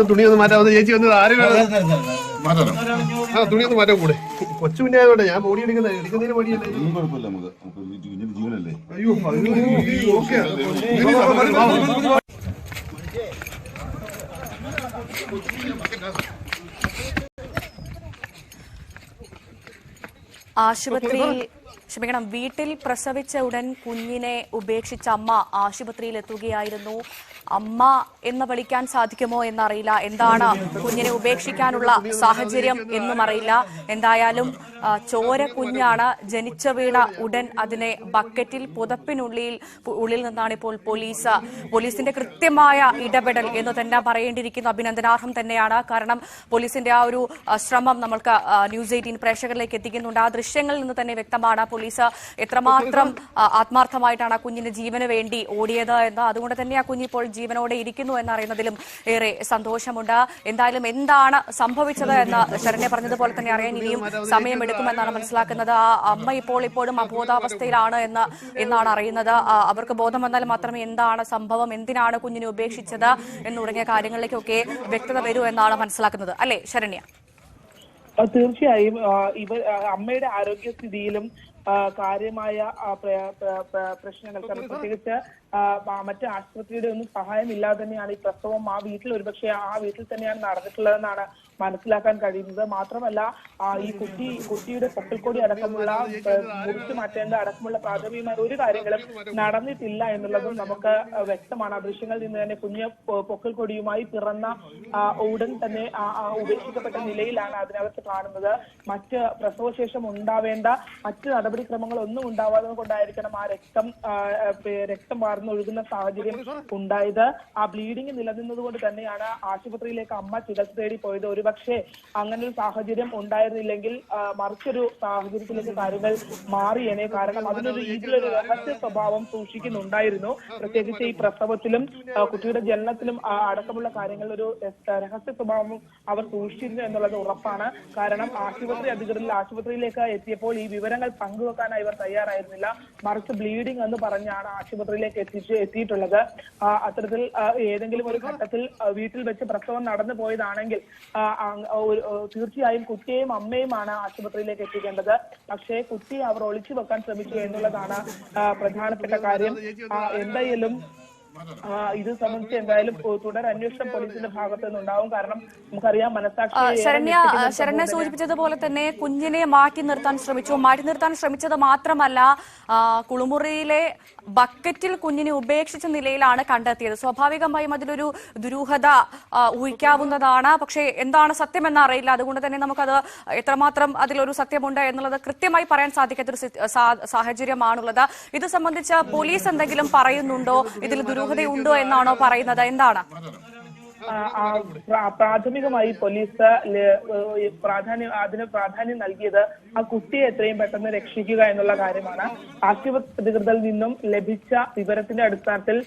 തുണിയൊന്ന് മാറ്റാവുന്ന ചേച്ചി വന്നത് ആരും തുണിയൊന്ന് മാറ്റാൻ കൂടെ കൊച്ചു പിന്നെ ആയതുകൊണ്ട് ഞാൻ ബോഡി എടുക്കുന്നതിന് മടിയല്ലേ. ജീവനല്ലേ. അയ്യോ ഓക്കെ ആശുപത്രിയിൽ വീട്ടിൽ പ്രസവിച്ച ഉടൻ കുഞ്ഞിനെ ഉപേക്ഷിച്ച അമ്മ ആശുപത്രിയിൽ എത്തുകയായിരുന്നു. അമ്മ എന്ന് വിളിക്കാൻ സാധിക്കുമോ എന്നറിയില്ല. എന്താണ് കുഞ്ഞിനെ ഉപേക്ഷിക്കാനുള്ള സാഹചര്യം എന്നും അറിയില്ല. എന്തായാലും ചോര കുഞ്ഞാണ്. ജനിച്ച വീണ ഉടൻ അതിനെ ബക്കറ്റിൽ പുതപ്പിനുള്ളിൽ നിന്നാണ് ഇപ്പോൾ പോലീസിന്റെ കൃത്യമായ ഇടപെടൽ എന്ന് തന്നെ പറയേണ്ടിയിരിക്കുന്നു. അഭിനന്ദനാർഹം തന്നെയാണ്. കാരണം പോലീസിന്റെ ആ ഒരു ശ്രമം നമ്മൾക്ക് ന്യൂസ് 18 പ്രേക്ഷകരിലേക്ക് എത്തിക്കുന്നുണ്ട്. ആ ദൃശ്യങ്ങളിൽ നിന്ന് തന്നെ വ്യക്തമാണ് പോലീസ് എത്രമാത്രം ആത്മാർത്ഥമായിട്ടാണ് ആ കുഞ്ഞിന്റെ ജീവന് വേണ്ടി ഓടിയത് എന്ന്. അതുകൊണ്ട് തന്നെ ആ കുഞ്ഞ് ഇപ്പോൾ ജീവനോടെ ഇരിക്കുന്നു എന്നറിയുന്നതിലും ഏറെ സന്തോഷമുണ്ട്. എന്തായാലും എന്താണ് സംഭവിച്ചത് എന്ന് ശരണ്യ പറഞ്ഞതുപോലെ തന്നെ അറിയാൻ ഇനിയും സമയമെടുക്കുമെന്നാണ് മനസ്സിലാക്കുന്നത്. ആ അമ്മ ഇപ്പോഴും അബോധാവസ്ഥയിലാണ് എന്നാണ് അറിയുന്നത്. അവർക്ക് ബോധം വന്നാൽ മാത്രമേ എന്താണ് സംഭവം, എന്തിനാണ് കുഞ്ഞിനെ ഉപേക്ഷിച്ചത് എന്ന് തുടങ്ങിയ കാര്യങ്ങളിലേക്കൊക്കെ വ്യക്തത വരൂ എന്നാണ് മനസ്സിലാക്കുന്നത്. അല്ലേ ശരണ്യ? തീർച്ചയായും അമ്മയുടെ ആരോഗ്യസ്ഥിതിയിലും കാര്യമായ പ്രശ്നങ്ങൾ, പ്രത്യേകിച്ച് മറ്റ് ആശുപത്രിയുടെ ഒന്നും സഹായമില്ലാതെ തന്നെയാണ് ഈ പ്രസവം ആ വീട്ടിൽ ഒരുപക്ഷെ ആ വീട്ടിൽ തന്നെയാണ് നടന്നിട്ടുള്ളതെന്നാണ് മനസ്സിലാക്കാൻ കഴിയുന്നത്. മാത്രമല്ല ഈ കുട്ടിയുടെ പൊക്കിൾക്കൊടി അടക്കമുള്ള മുറിച്ചു മാറ്റേണ്ട അടക്കമുള്ള പ്രാഥമികമായ ഒരു കാര്യങ്ങളും നടന്നിട്ടില്ല എന്നുള്ളതും നമുക്ക് വ്യക്തമാണ്. ആ ദൃശ്യങ്ങളിൽ നിന്ന് തന്നെ കുഞ്ഞ് പൊക്കിൾക്കൊടിയുമായി പിറന്ന ഉടൻ തന്നെ ഉപേക്ഷിക്കപ്പെട്ട നിലയിലാണ് അതിനകത്ത് കാണുന്നത്. മറ്റ് പ്രസവശേഷം ഉണ്ടാവേണ്ട മറ്റ് നടപടിക്രമങ്ങളൊന്നും ഉണ്ടാവാതെ കൊണ്ടായിരിക്കണം ആ രക്തം വാർന്നൊഴുകുന്ന സാഹചര്യം ഉണ്ടായത്. ആ ബ്ലീഡിംഗ് നിലനിന്നത് കൊണ്ട് തന്നെയാണ് ആശുപത്രിയിലേക്ക് അമ്മ ചികിത്സ തേടി പോയത്. ഒരുപക്ഷെ അങ്ങനെ ഒരു സാഹചര്യം ഉണ്ടായിരുന്നില്ലെങ്കിൽ മറിച്ചൊരു സാഹചര്യത്തിലേക്ക് കാര്യങ്ങൾ മാറിയേനെ. കാരണം അതിനൊരു ഇതിലൊരു രഹസ്യ സ്വഭാവം സൂക്ഷിക്കുന്നുണ്ടായിരുന്നു. പ്രത്യേകിച്ച് ഈ പ്രസവത്തിലും കുട്ടിയുടെ ജനനത്തിലും അടക്കമുള്ള കാര്യങ്ങളിൽ ഒരു രഹസ്യ സ്വഭാവം അവർ സൂക്ഷിച്ചിരുന്നു എന്നുള്ളത് ഉറപ്പാണ്. കാരണം ആശുപത്രി അധികൃതർ ആശുപത്രിയിലേക്ക് എത്തിയപ്പോൾ ഈ വിവരങ്ങൾ പങ്കുവെക്കാനായി ഇവർ തയ്യാറായിരുന്നില്ല. മറിച്ച് ബ്ലീഡിംഗ് എന്ന് പറഞ്ഞാണ് ആശുപത്രിയിലേക്ക് എത്തിയിട്ടുള്ളത്. അത്തരത്തിൽ ഏതെങ്കിലും ഒരു ഘട്ടത്തിൽ വീട്ടിൽ വെച്ച് പ്രസവം നടന്നു പോയതാണെങ്കിൽ തീർച്ചയായും കുട്ടിയെയും അമ്മയുമാണ് ആശുപത്രിയിലേക്ക് എത്തിക്കേണ്ടത്. പക്ഷേ കുട്ടിയെ അവർ ഒളിച്ചു വെക്കാൻ ശ്രമിച്ചു എന്നുള്ളതാണ് പ്രധാനപ്പെട്ട കാര്യം. എന്തായാലും ഇത് സംബന്ധിച്ച് എന്തായാലും തുടർ അന്വേഷണം പോലീസിന്റെ ഭാഗത്തു നിന്നുണ്ടാവും. കാരണം നമുക്കറിയാം ശരണ്യ സൂചിപ്പിച്ചതുപോലെ തന്നെ കുഞ്ഞിനെ മാറ്റി നിർത്താൻ ശ്രമിച്ചത് മാത്രമല്ല കുളിമുറിയിലെ ബക്കറ്റിൽ കുഞ്ഞിനെ ഉപേക്ഷിച്ച നിലയിലാണ് കണ്ടെത്തിയത്. സ്വാഭാവികമായും അതിലൊരു ദുരൂഹത ഊഹിക്കാവുന്നതാണ്. പക്ഷേ എന്താണ് സത്യമെന്ന് അറിയില്ല. അതുകൊണ്ട് തന്നെ നമുക്കത് എത്രമാത്രം അതിലൊരു സത്യമുണ്ട് എന്നുള്ളത് കൃത്യമായി പറയാൻ സാധിക്കാത്തൊരു സാഹചര്യമാണുള്ളത്. ഇത് സംബന്ധിച്ച് പോലീസ് എന്തെങ്കിലും പറയുന്നുണ്ടോ? ഇതിൽ ദുരൂഹതയുണ്ടോ എന്നാണോ പറയുന്നത്? എന്താണ്? പ്രാഥമികമായി പോലീസ് അതിന് പ്രാധാന്യം നൽകിയത് ആ കുട്ടിയെ എത്രയും പെട്ടെന്ന് രക്ഷിക്കുക എന്നുള്ള കാര്യമാണ്. ആശുപത്രി അധികൃതരിൽ നിന്നും ലഭിച്ച വിവരത്തിന്റെ അടിസ്ഥാനത്തിൽ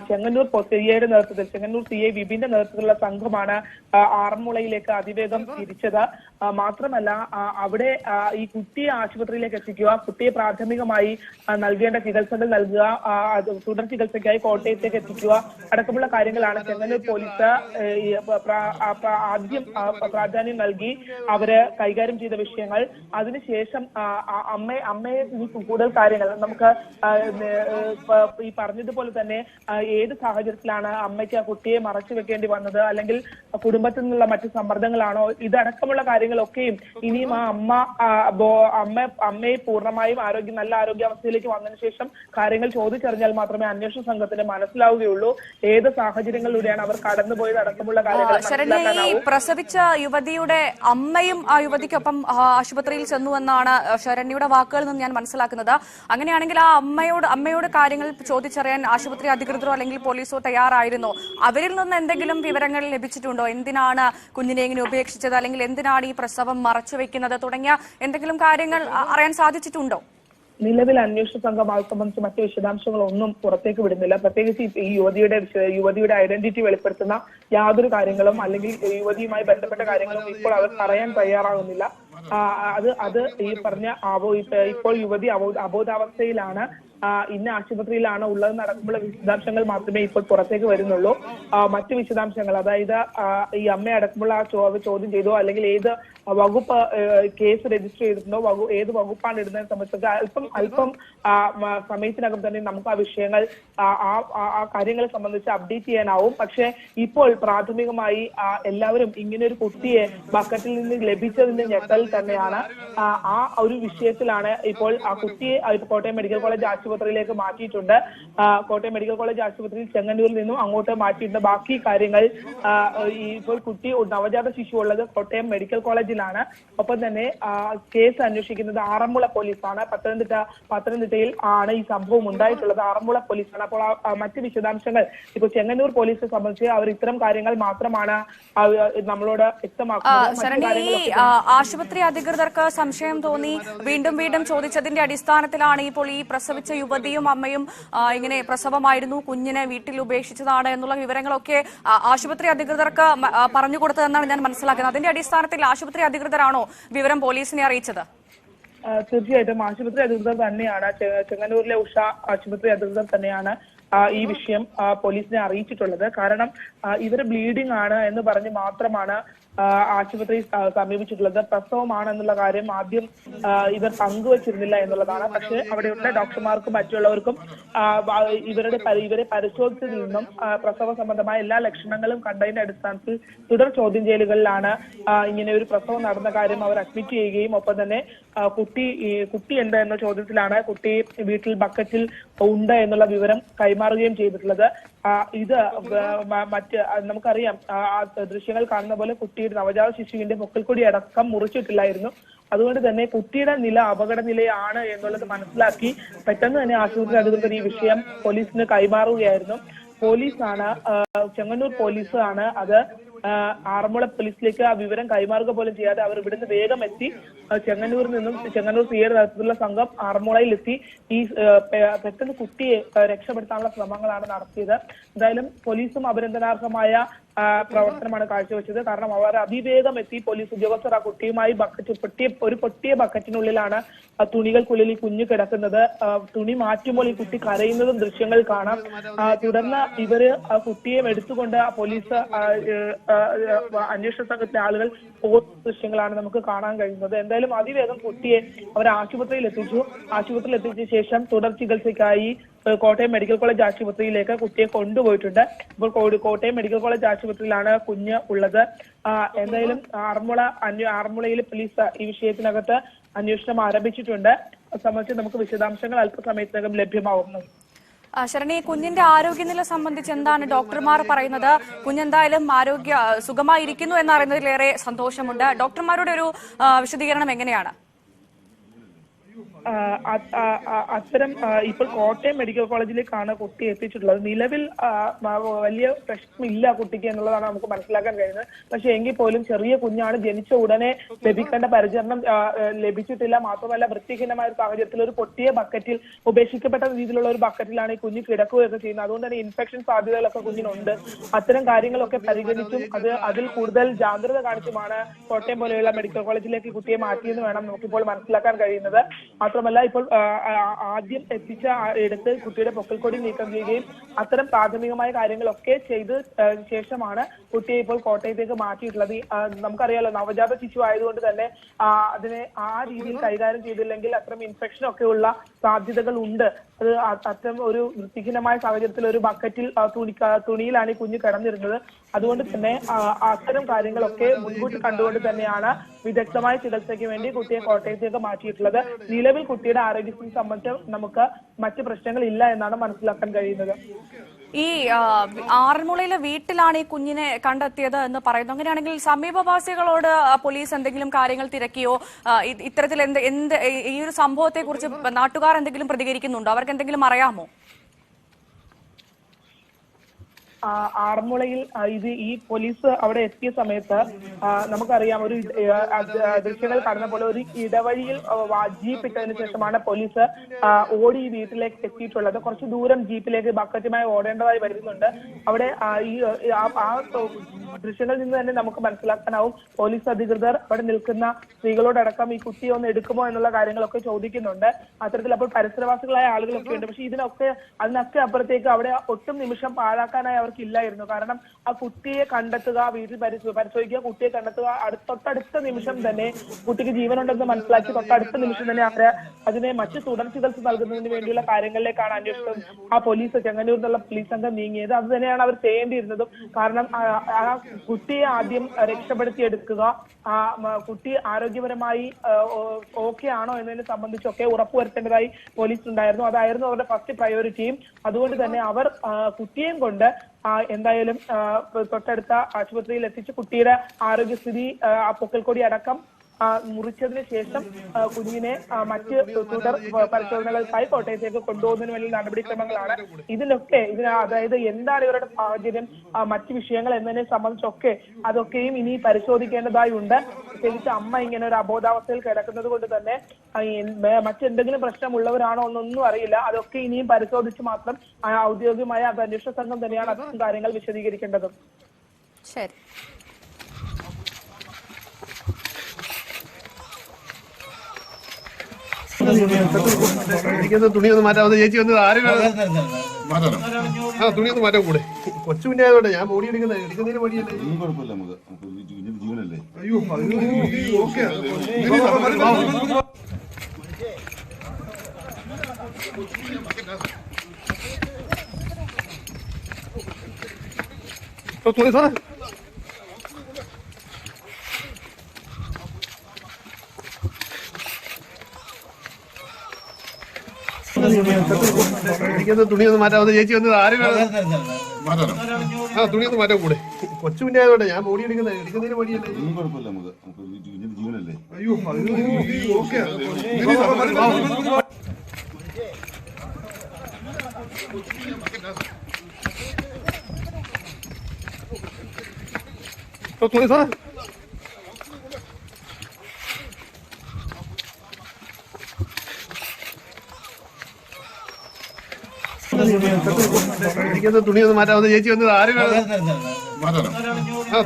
ചെങ്ങന്നൂർ സിഐയുടെ നേതൃത്വത്തിൽ ചെങ്ങന്നൂർ സിഐ വിപിന്റെ നേതൃത്വത്തിലുള്ള സംഘമാണ് ആറന്മുളയിലേക്ക് അതിവേഗം തിരിച്ചത്. മാത്രമല്ല അവിടെ ഈ കുട്ടിയെ ആശുപത്രിയിലേക്ക് എത്തിക്കുക, കുട്ടിയെ പ്രാഥമികമായി നൽകേണ്ട ചികിത്സകൾ നൽകുക, തുടർ ചികിത്സയ്ക്കായി കോട്ടയത്തേക്ക് എത്തിക്കുക അടക്കമുള്ള കാര്യങ്ങളാണ് ചെങ്ങന്നൂർ പോലീസ് ആദ്യം പ്രാധാന്യം നൽകി അവര് കൈകാര്യം ചെയ്ത വിഷയങ്ങൾ. അതിനുശേഷം അമ്മയെ കൂടുതൽ കാര്യങ്ങൾ നമുക്ക് ഈ പറഞ്ഞതുപോലെ തന്നെ ഏത് സാഹചര്യത്തിലാണ് അമ്മയ്ക്ക് ആ കുട്ടിയെ മറച്ചു വെക്കേണ്ടി വന്നത്, അല്ലെങ്കിൽ കുടുംബത്തിൽ നിന്നുള്ള മറ്റു സമ്മർദ്ദങ്ങളാണോ, ഇതടക്കമുള്ള കാര്യങ്ങളൊക്കെയും ഇനിയും ആ അമ്മയെ പൂർണ്ണമായും നല്ല ആരോഗ്യാവസ്ഥയിലേക്ക് വന്നതിന് ശേഷം കാര്യങ്ങൾ ചോദിച്ചറിഞ്ഞാൽ മാത്രമേ അന്വേഷണ സംഘത്തിന് മനസ്സിലാവുകയുള്ളൂ ഏത് സാഹചര്യങ്ങളിലൂടെയാണ് അവർ കടന്നുപോയത് അടക്കമുള്ള കാര്യങ്ങൾ. ശരണ്യ, ഈ പ്രസവിച്ച യുവതിയുടെ അമ്മയും ആ യുവതിക്കൊപ്പം ആശുപത്രിയിൽ ചെന്നു എന്നാണ് ശരണ്യയുടെ വാക്കുകളിൽ നിന്ന് ഞാൻ മനസ്സിലാക്കുന്നത്. അങ്ങനെയാണെങ്കിൽ ആ അമ്മയോട് കാര്യങ്ങൾ ചോദിച്ചറിയാൻ ആശുപത്രി അധികൃതരോ അല്ലെങ്കിൽ പോലീസോ തയ്യാറായിരുന്നോ? അവരിൽ നിന്ന് എന്തെങ്കിലും വിവരങ്ങൾ ലഭിച്ചിട്ടുണ്ടോ? എന്തിനാണ് കുഞ്ഞിനെ ഇങ്ങനെ ഉപേക്ഷിച്ചത്, അല്ലെങ്കിൽ എന്തിനാണ് ഈ പ്രസവം മറച്ചുവെക്കുന്നത് തുടങ്ങിയ എന്തെങ്കിലും കാര്യങ്ങൾ അറിയാൻ സാധിച്ചിട്ടുണ്ടോ? നിലവിൽ അന്വേഷണ സംഘം അത് സംബന്ധിച്ച് മറ്റു വിശദാംശങ്ങളൊന്നും പുറത്തേക്ക് വിടുന്നില്ല. പ്രത്യേകിച്ച് ഈ യുവതിയുടെ ഐഡന്റിറ്റി വെളിപ്പെടുത്തുന്ന യാതൊരു കാര്യങ്ങളും അല്ലെങ്കിൽ യുവതിയുമായി ബന്ധപ്പെട്ട കാര്യങ്ങളും ഇപ്പോൾ അവർ പറയാൻ തയ്യാറാകുന്നില്ല. അത് ഈ പറഞ്ഞ ഇപ്പോൾ യുവതി അബോധാവസ്ഥയിലാണ്, ഇന്ന ആശുപത്രിയിലാണ് ഉള്ളത് നടക്കുമ്പോൾ വിശദാംശങ്ങൾ മാത്രമേ ഇപ്പോൾ പുറത്തേക്ക് വരുന്നുള്ളൂ. മറ്റു വിശദാംശങ്ങൾ, അതായത് ഈ അമ്മയടക്കമുള്ള ചോദ്യം ചെയ്തോ അല്ലെങ്കിൽ ഏത് വകുപ്പ് കേസ് രജിസ്റ്റർ ചെയ്തിട്ടുണ്ടോ, ഏത് വകുപ്പാണ് ഇടുന്നതിനെ സംബന്ധിച്ചൊക്കെ അല്പം സമയത്തിനകം തന്നെ നമുക്ക് ആ വിഷയങ്ങൾ ആ കാര്യങ്ങളെ സംബന്ധിച്ച് അപ്ഡേറ്റ് ചെയ്യാനാവും. പക്ഷെ ഇപ്പോൾ പ്രാഥമികമായി എല്ലാവരും ഇങ്ങനെ ഒരു കുട്ടിയെ ബക്കറ്റിൽ നിന്ന് ലഭിച്ചതിന്റെ ഞെട്ടൽ തന്നെയാണ്. ആ ഒരു വിഷയത്തിലാണ് ഇപ്പോൾ ആ കുട്ടിയെ കോട്ടയം മെഡിക്കൽ കോളേജ് ആശുപത്രിയിലേക്ക് മാറ്റിയിട്ടുണ്ട്. കോട്ടയം മെഡിക്കൽ കോളേജ് ആശുപത്രിയിൽ ചെങ്ങന്നൂരിൽ നിന്നും അങ്ങോട്ട് മാറ്റിയിട്ടുണ്ട്. ബാക്കി കാര്യങ്ങൾ ഇപ്പോൾ കുട്ടി നവജാത ശിശു ഉള്ളത് കോട്ടയം മെഡിക്കൽ കോളേജിലാണ്. ഒപ്പം തന്നെ കേസ് അന്വേഷിക്കുന്നത് ആറന്മുള പോലീസാണ്. പത്തനംതിട്ടയിൽ ആണ് ഈ സംഭവം ഉണ്ടായിട്ടുള്ളത്. ആറന്മുള പോലീസാണ്. അപ്പോൾ മറ്റ് വിശദാംശങ്ങൾ ഇപ്പോൾ ചെങ്ങന്നൂർ പോലീസിനെ സംബന്ധിച്ച് അവർ ഇത്തരം കാര്യങ്ങൾ മാത്രമാണ് നമ്മളോട് വ്യക്തമാക്കുന്നത്. ആശുപത്രി അധികൃതർക്ക് സംശയം തോന്നി വീണ്ടും ചോദിച്ചതിന്റെ അടിസ്ഥാനത്തിലാണ് ഇപ്പോൾ ഈ പ്രസവിച്ച യുവതിയും അമ്മയും ഇങ്ങനെ പ്രസവമായിരുന്നു, കുഞ്ഞിനെ വീട്ടിൽ ഉപേക്ഷിച്ചതാണ് എന്നുള്ള വിവരങ്ങളൊക്കെ ആശുപത്രി അധികൃതർക്ക് പറഞ്ഞു കൊടുത്തതെന്നാണ് ഞാൻ മനസ്സിലാക്കുന്നത്. അതിന്റെ അടിസ്ഥാനത്തിൽ ആശുപത്രി അധികൃതരാണോ വിവരം പോലീസിനെ അറിയിച്ചത്? തീർച്ചയായിട്ടും ആശുപത്രി അധികൃതർ തന്നെയാണ്, ചെങ്ങന്നൂരിലെ ഉഷ ആശുപത്രി അധികൃതർ തന്നെയാണ് ഈ വിഷയം പോലീസിനെ അറിയിച്ചിട്ടുള്ളത്. കാരണം ഇവർ ബ്ലീഡിംഗ് ആണ് എന്ന് പറഞ്ഞ് മാത്രമാണ് ആശുപത്രി സമീപിച്ചിട്ടുള്ളത്. പ്രസവമാണെന്നുള്ള കാര്യം ആദ്യം ഇവർ പങ്കുവച്ചിരുന്നില്ല എന്നുള്ളതാണ്. പക്ഷെ അവിടെയുള്ള ഡോക്ടർമാർക്കും മറ്റുള്ളവർക്കും ഇവരെ പരിശോധിച്ചതിൽ നിന്നും പ്രസവ സംബന്ധമായ എല്ലാ ലക്ഷണങ്ങളും കണ്ടതിന്റെ അടിസ്ഥാനത്തിൽ തുടർ ചോദ്യം ചെയ്യലുകളിലാണ് ഇങ്ങനെ ഒരു പ്രസവം നടന്ന കാര്യം അവർ അഡ്മിറ്റ് ചെയ്യുകയും ഒപ്പം തന്നെ കുട്ടി ഉണ്ട് എന്ന ചോദ്യത്തിലാണ് കുട്ടി വീട്ടിൽ ബക്കറ്റിൽ ഉണ്ട് എന്നുള്ള വിവരം കൈമാറുകയും ചെയ്തിട്ടുള്ളത്. ഇത് നമുക്കറിയാം, ദൃശ്യങ്ങൾ കാണുന്ന പോലെ കുട്ടിയുടെ നവജാത ശിശുവിന്റെ പൊക്കിൾക്കൊടി അടക്കം മുറിച്ചിട്ടില്ലായിരുന്നു. അതുകൊണ്ട് തന്നെ കുട്ടിയുടെ നില അപകട നിലയാണ് എന്നുള്ളത് മനസ്സിലാക്കി പെട്ടെന്ന് തന്നെ ആശുപത്രി അധികൃതർ ഈ വിഷയം പോലീസിന് കൈമാറുകയായിരുന്നു. പോലീസാണ്, ചെങ്ങന്നൂർ പോലീസാണ് അത് ആറന്മുള പോലീസിലേക്ക് ആ വിവരം കൈമാറുക പോലും ചെയ്യാതെ അവർ ഇവിടുന്ന് വേഗം എത്തി ചെങ്ങന്നൂരിൽ നിന്നും ചെങ്ങന്നൂർ സിഐയുടെ നേതൃത്വത്തിലുള്ള സംഘം ആറന്മുളയിൽ എത്തി ഈ പെട്ടെന്ന് കുട്ടിയെ രക്ഷപ്പെടുത്താനുള്ള ശ്രമങ്ങളാണ് നടത്തിയത്. എന്തായാലും പോലീസും അഭിനന്ദനാർഹമായ പ്രവർത്തനമാണ് കാഴ്ചവെച്ചത്. കാരണം അവർ അതിവേഗം എത്തി പോലീസ് ഉദ്യോഗസ്ഥർ ആ കുട്ടിയുമായി പൊട്ടിയ ബക്കറ്റിനുള്ളിലാണ് തുണികൾക്കുള്ളിൽ ഈ കുഞ്ഞ് കിടക്കുന്നത്. തുണി മാറ്റുമ്പോൾ ഈ കുട്ടി കരയുന്നതും ദൃശ്യങ്ങൾ കാണാം. തുടർന്ന് ഇവര് ആ കുട്ടിയെ എടുത്തുകൊണ്ട് പോലീസ് അന്വേഷണ സംഘത്തിലെ ആളുകൾ പോകുന്ന ദൃശ്യങ്ങളാണ് നമുക്ക് കാണാൻ കഴിയുന്നത്. എന്തായാലും അതിവേഗം കുട്ടിയെ അവർ ആശുപത്രിയിൽ എത്തിച്ച ശേഷം തുടർ ചികിത്സയ്ക്കായി കോട്ടയം മെഡിക്കൽ കോളേജ് ആശുപത്രിയിലേക്ക് കുട്ടിയെ കൊണ്ടുപോയിട്ടുണ്ട്. ഇപ്പോൾ കോട്ടയം മെഡിക്കൽ കോളേജ് ആശുപത്രിയിലാണ് കുഞ്ഞ് ഉള്ളത്. എന്തായാലും ആറന്മുളയിൽ പോലീസ് ഈ വിഷയത്തിനകത്ത് അന്വേഷണം ആരംഭിച്ചിട്ടുണ്ട്. സംബന്ധിച്ച് നമുക്ക് വിശദാംശങ്ങൾ അല്പസമയത്തിനകം ലഭ്യമാവുന്നു. ശരണി, കുഞ്ഞിന്റെ ആരോഗ്യനില സംബന്ധിച്ച് എന്താണ് ഡോക്ടർമാർ പറയുന്നത്? കുഞ്ഞെന്തായാലും സുഖമായിരിക്കുന്നു എന്നറിയുന്നതിലേറെ സന്തോഷമുണ്ട്. ഡോക്ടർമാരുടെ ഒരു വിശദീകരണം എങ്ങനെയാണ്? അത്തരം ഇപ്പോൾ കോട്ടയം മെഡിക്കൽ കോളേജിലേക്കാണ് കുട്ടി എത്തിച്ചിട്ടുള്ളത്. നിലവിൽ വലിയ പ്രശ്നമില്ല കുട്ടിക്ക് എന്നുള്ളതാണ് നമുക്ക് മനസ്സിലാക്കാൻ കഴിയുന്നത്. പക്ഷെ എങ്കിൽ പോലും ചെറിയ കുഞ്ഞാണ്, ജനിച്ച ഉടനെ ലഭിക്കേണ്ട പരിചരണം ലഭിച്ചിട്ടില്ല. മാത്രമല്ല വൃത്തിഹീനമായ ഒരു സാഹചര്യത്തിൽ ഒരു പൊട്ടിയ ബക്കറ്റിൽ, ഉപേക്ഷിക്കപ്പെട്ട രീതിയിലുള്ള ഒരു ബക്കറ്റിലാണ് ഈ കുഞ്ഞ് കിടക്കുകയൊക്കെ ചെയ്യുന്നത്. അതുകൊണ്ട് തന്നെ ഇൻഫെക്ഷൻ സാധ്യതകളൊക്കെ കുഞ്ഞിനുണ്ട്. അത്തരം കാര്യങ്ങളൊക്കെ പരിഗണിച്ചും അതിൽ കൂടുതൽ ജാഗ്രത കാണിച്ചുമാണ് കോട്ടയം പോലെയുള്ള മെഡിക്കൽ കോളേജിലേക്ക് കുട്ടിയെ മാറ്റിയെന്ന് വേണം നമുക്കിപ്പോൾ മനസ്സിലാക്കാൻ കഴിയുന്നത്. മാത്രമല്ല ഇപ്പോൾ ആദ്യം എത്തിച്ച എടുത്ത് കുട്ടിയുടെ പൊക്കിൾക്കൊടി നീക്കം ചെയ്യുകയും അത്തരം പ്രാഥമികമായ കാര്യങ്ങളൊക്കെ ചെയ്ത് ശേഷമാണ് കുട്ടിയെ ഇപ്പോൾ കോട്ടയത്തേക്ക് മാറ്റിയിട്ടുള്ളത്. നമുക്കറിയാലോ, നവജാത ശിശു ആയതുകൊണ്ട് തന്നെ അതിനെ ആ രീതിയിൽ കൈകാര്യം ചെയ്തില്ലെങ്കിൽ അത്തരം ഇൻഫെക്ഷൻ ഒക്കെ ഉള്ള സാധ്യതകൾ ഉണ്ട്. അത് അത്തരം ഒരു വൃത്തിഹീനമായ സാഹചര്യത്തിൽ ഒരു ബക്കറ്റിൽ തുണിയിലാണ് ഈ കുഞ്ഞ് കിടന്നിരുന്നത്. അതുകൊണ്ട് തന്നെ അത്തരം കാര്യങ്ങളൊക്കെ മുൻകൂട്ടി കണ്ടുകൊണ്ട് തന്നെയാണ് വിദഗ്ധമായ ചികിത്സയ്ക്ക് വേണ്ടി കുട്ടിയെ കോട്ടയത്തേക്ക് മാറ്റിയിട്ടുള്ളത്. നിലവിൽ കുട്ടിയുടെ ആരോഗ്യസ്ഥിതി സംബന്ധിച്ച് നമുക്ക് മറ്റ് പ്രശ്നങ്ങൾ ഇല്ല എന്നാണ് മനസ്സിലാക്കാൻ കഴിയുന്നത്. ഈ ആറന്മുളയിലെ വീട്ടിലാണ് ഈ കുഞ്ഞിനെ കണ്ടെത്തിയത് എന്ന് പറയുന്നു. അങ്ങനെയാണെങ്കിൽ സമീപവാസികളോട് പോലീസ് എന്തെങ്കിലും കാര്യങ്ങൾ തിരക്കിയോ, ഇത്തരത്തിൽ എന്ത് ഈ ഒരു സംഭവത്തെ കുറിച്ച് നാട്ടുകാർ എന്തെങ്കിലും പ്രതികരിക്കുന്നുണ്ടോ? അവർക്ക് എന്തെങ്കിലും അറിയാമോ? ആറന്മുളയിൽ ഈ പോലീസ് അവിടെ എത്തിയ സമയത്ത് നമുക്കറിയാം, ഒരു ദൃശ്യങ്ങൾ കാണുന്ന പോലെ ഒരു ഇടവഴിയിൽ ജീപ്പ് ഇട്ടതിന് ശേഷമാണ് പോലീസ് ഓടി ഈ വീട്ടിലേക്ക് എത്തിയിട്ടുള്ളത്. കുറച്ച് ദൂരം ജീപ്പിലേക്ക് ബക്കറ്റുമായി ഓടേണ്ടതായി വരുന്നുണ്ട്. അവിടെ ആ ദൃശ്യങ്ങളിൽ നിന്ന് തന്നെ നമുക്ക് മനസ്സിലാക്കാനാവും പോലീസ് അധികൃതർ അവിടെ നിൽക്കുന്ന സ്ത്രീകളോടടക്കം ഈ കുട്ടിയെ ഒന്ന് എടുക്കുമോ എന്നുള്ള കാര്യങ്ങളൊക്കെ ചോദിക്കുന്നുണ്ട്. അത്തരത്തിൽ അപ്പോൾ പരിസരവാസികളായ ആളുകളൊക്കെ ഉണ്ട്. പക്ഷെ അതിനൊക്കെ അപ്പുറത്തേക്ക് അവിടെ ഒട്ടും നിമിഷം പാഴാക്കാനായി അവർക്ക് ഇല്ലായിരുന്നു. കാരണം ആ കുട്ടിയെ കണ്ടെത്തുക, വീട്ടിൽ പരിശോധിക്കുക, കുട്ടിയെ കണ്ടെത്തുക, തൊട്ടടുത്ത നിമിഷം തന്നെ കുട്ടിക്ക് ജീവനുണ്ടെന്ന് മനസ്സിലാക്കി തൊട്ടടുത്ത നിമിഷം തന്നെ അവര് അതിനെ മറ്റ് തുടർ ചികിത്സ നൽകുന്നതിന് വേണ്ടിയുള്ള കാര്യങ്ങളിലേക്കാണ് അന്വേഷണം ആ പോലീസ്, ചെങ്ങന്നൂരിൽ നിന്നുള്ള പോലീസ് സംഘം നീങ്ങിയത്. അത് തന്നെയാണ് അവർ ചെയ്യേണ്ടിയിരുന്നതും. കാരണം ആ കുട്ടിയെ ആദ്യം രക്ഷപ്പെടുത്തിയെടുക്കുക, കുട്ടി ആരോഗ്യപരമായി ഓക്കെ ആണോ എന്നതിനെ സംബന്ധിച്ചൊക്കെ ഉറപ്പുവരുത്തേണ്ടതായി പോലീസ് ഉണ്ടായിരുന്നു. അതായിരുന്നു അവരുടെ ഫസ്റ്റ് പ്രയോറിറ്റിയും. അതുകൊണ്ട് തന്നെ അവർ കുട്ടിയെയും കൊണ്ട് എന്തായാലും തൊട്ടടുത്ത ആശുപത്രിയിൽ എത്തിച്ച് കുട്ടിയുടെ ആരോഗ്യസ്ഥിതി, പൊക്കിൾക്കൊടി അടക്കം മുറിച്ചതിന് ശേഷം കുഞ്ഞിനെ മറ്റ് തുടർ പരിശോധനകൾക്കായി കോട്ടയത്തേക്ക് കൊണ്ടുപോകുന്നതിന് വേണ്ടി നടപടിക്രമങ്ങളാണ്. അതായത് എന്താണ് ഇവരുടെ സാഹചര്യം, മറ്റ് വിഷയങ്ങൾ എന്നതിനെ സംബന്ധിച്ചൊക്കെ അതൊക്കെയും ഇനി പരിശോധിക്കേണ്ടതായി ഉണ്ട്. പ്രത്യേകിച്ച് അമ്മ ഇങ്ങനെ ഒരു അബോധാവസ്ഥയിൽ കിടക്കുന്നത് കൊണ്ട് തന്നെ മറ്റെന്തെങ്കിലും പ്രശ്നമുള്ളവരാണോ എന്നൊന്നും അറിയില്ല. അതൊക്കെ ഇനിയും പരിശോധിച്ച് മാത്രം ഔദ്യോഗികമായ അന്വേഷണ സംഘം തന്നെയാണ് അത്തരം കാര്യങ്ങൾ വിശദീകരിക്കേണ്ടത്. ശരി. എനിക്കത് തുണിയൊന്ന് മാറ്റാവുന്ന ചേച്ചി വന്നത് ആരും മാറ്റണം. തുണിയൊന്ന് മാറ്റാൻ കൂടെ. കൊച്ചു കുഞ്ഞെ ആയതുകൊണ്ട് ഞാൻ ബോഡി എടുക്കുന്നതിന് മടിയല്ലേ. കുഴപ്പമില്ല, നമുക്ക് ജീവനല്ലേ. അയ്യോ ഓക്കെ. തുണി സാറേ എനിക്കത് തുണിയൊന്ന് മാറ്റാവുന്ന ചേച്ചി വന്നത് ആരും മാറ്റണം. തുണിയൊന്ന് മാറ്റാൻ കൂടെ. കൊച്ചു കുഞ്ഞെ ആയതുകൊണ്ട് ഞാൻ ബോഡി എടുക്കുന്നതിന് മടിയല്ലേ. കുഴപ്പമില്ല, നമുക്ക് ജീവനല്ലേ. അയ്യോ ഓക്കെ. തുണി സാറേ എനിക്കത് തുണിയൊന്ന് മാറ്റാവുന്ന ചേച്ചി വന്നത് ആരും മാറ്റണം.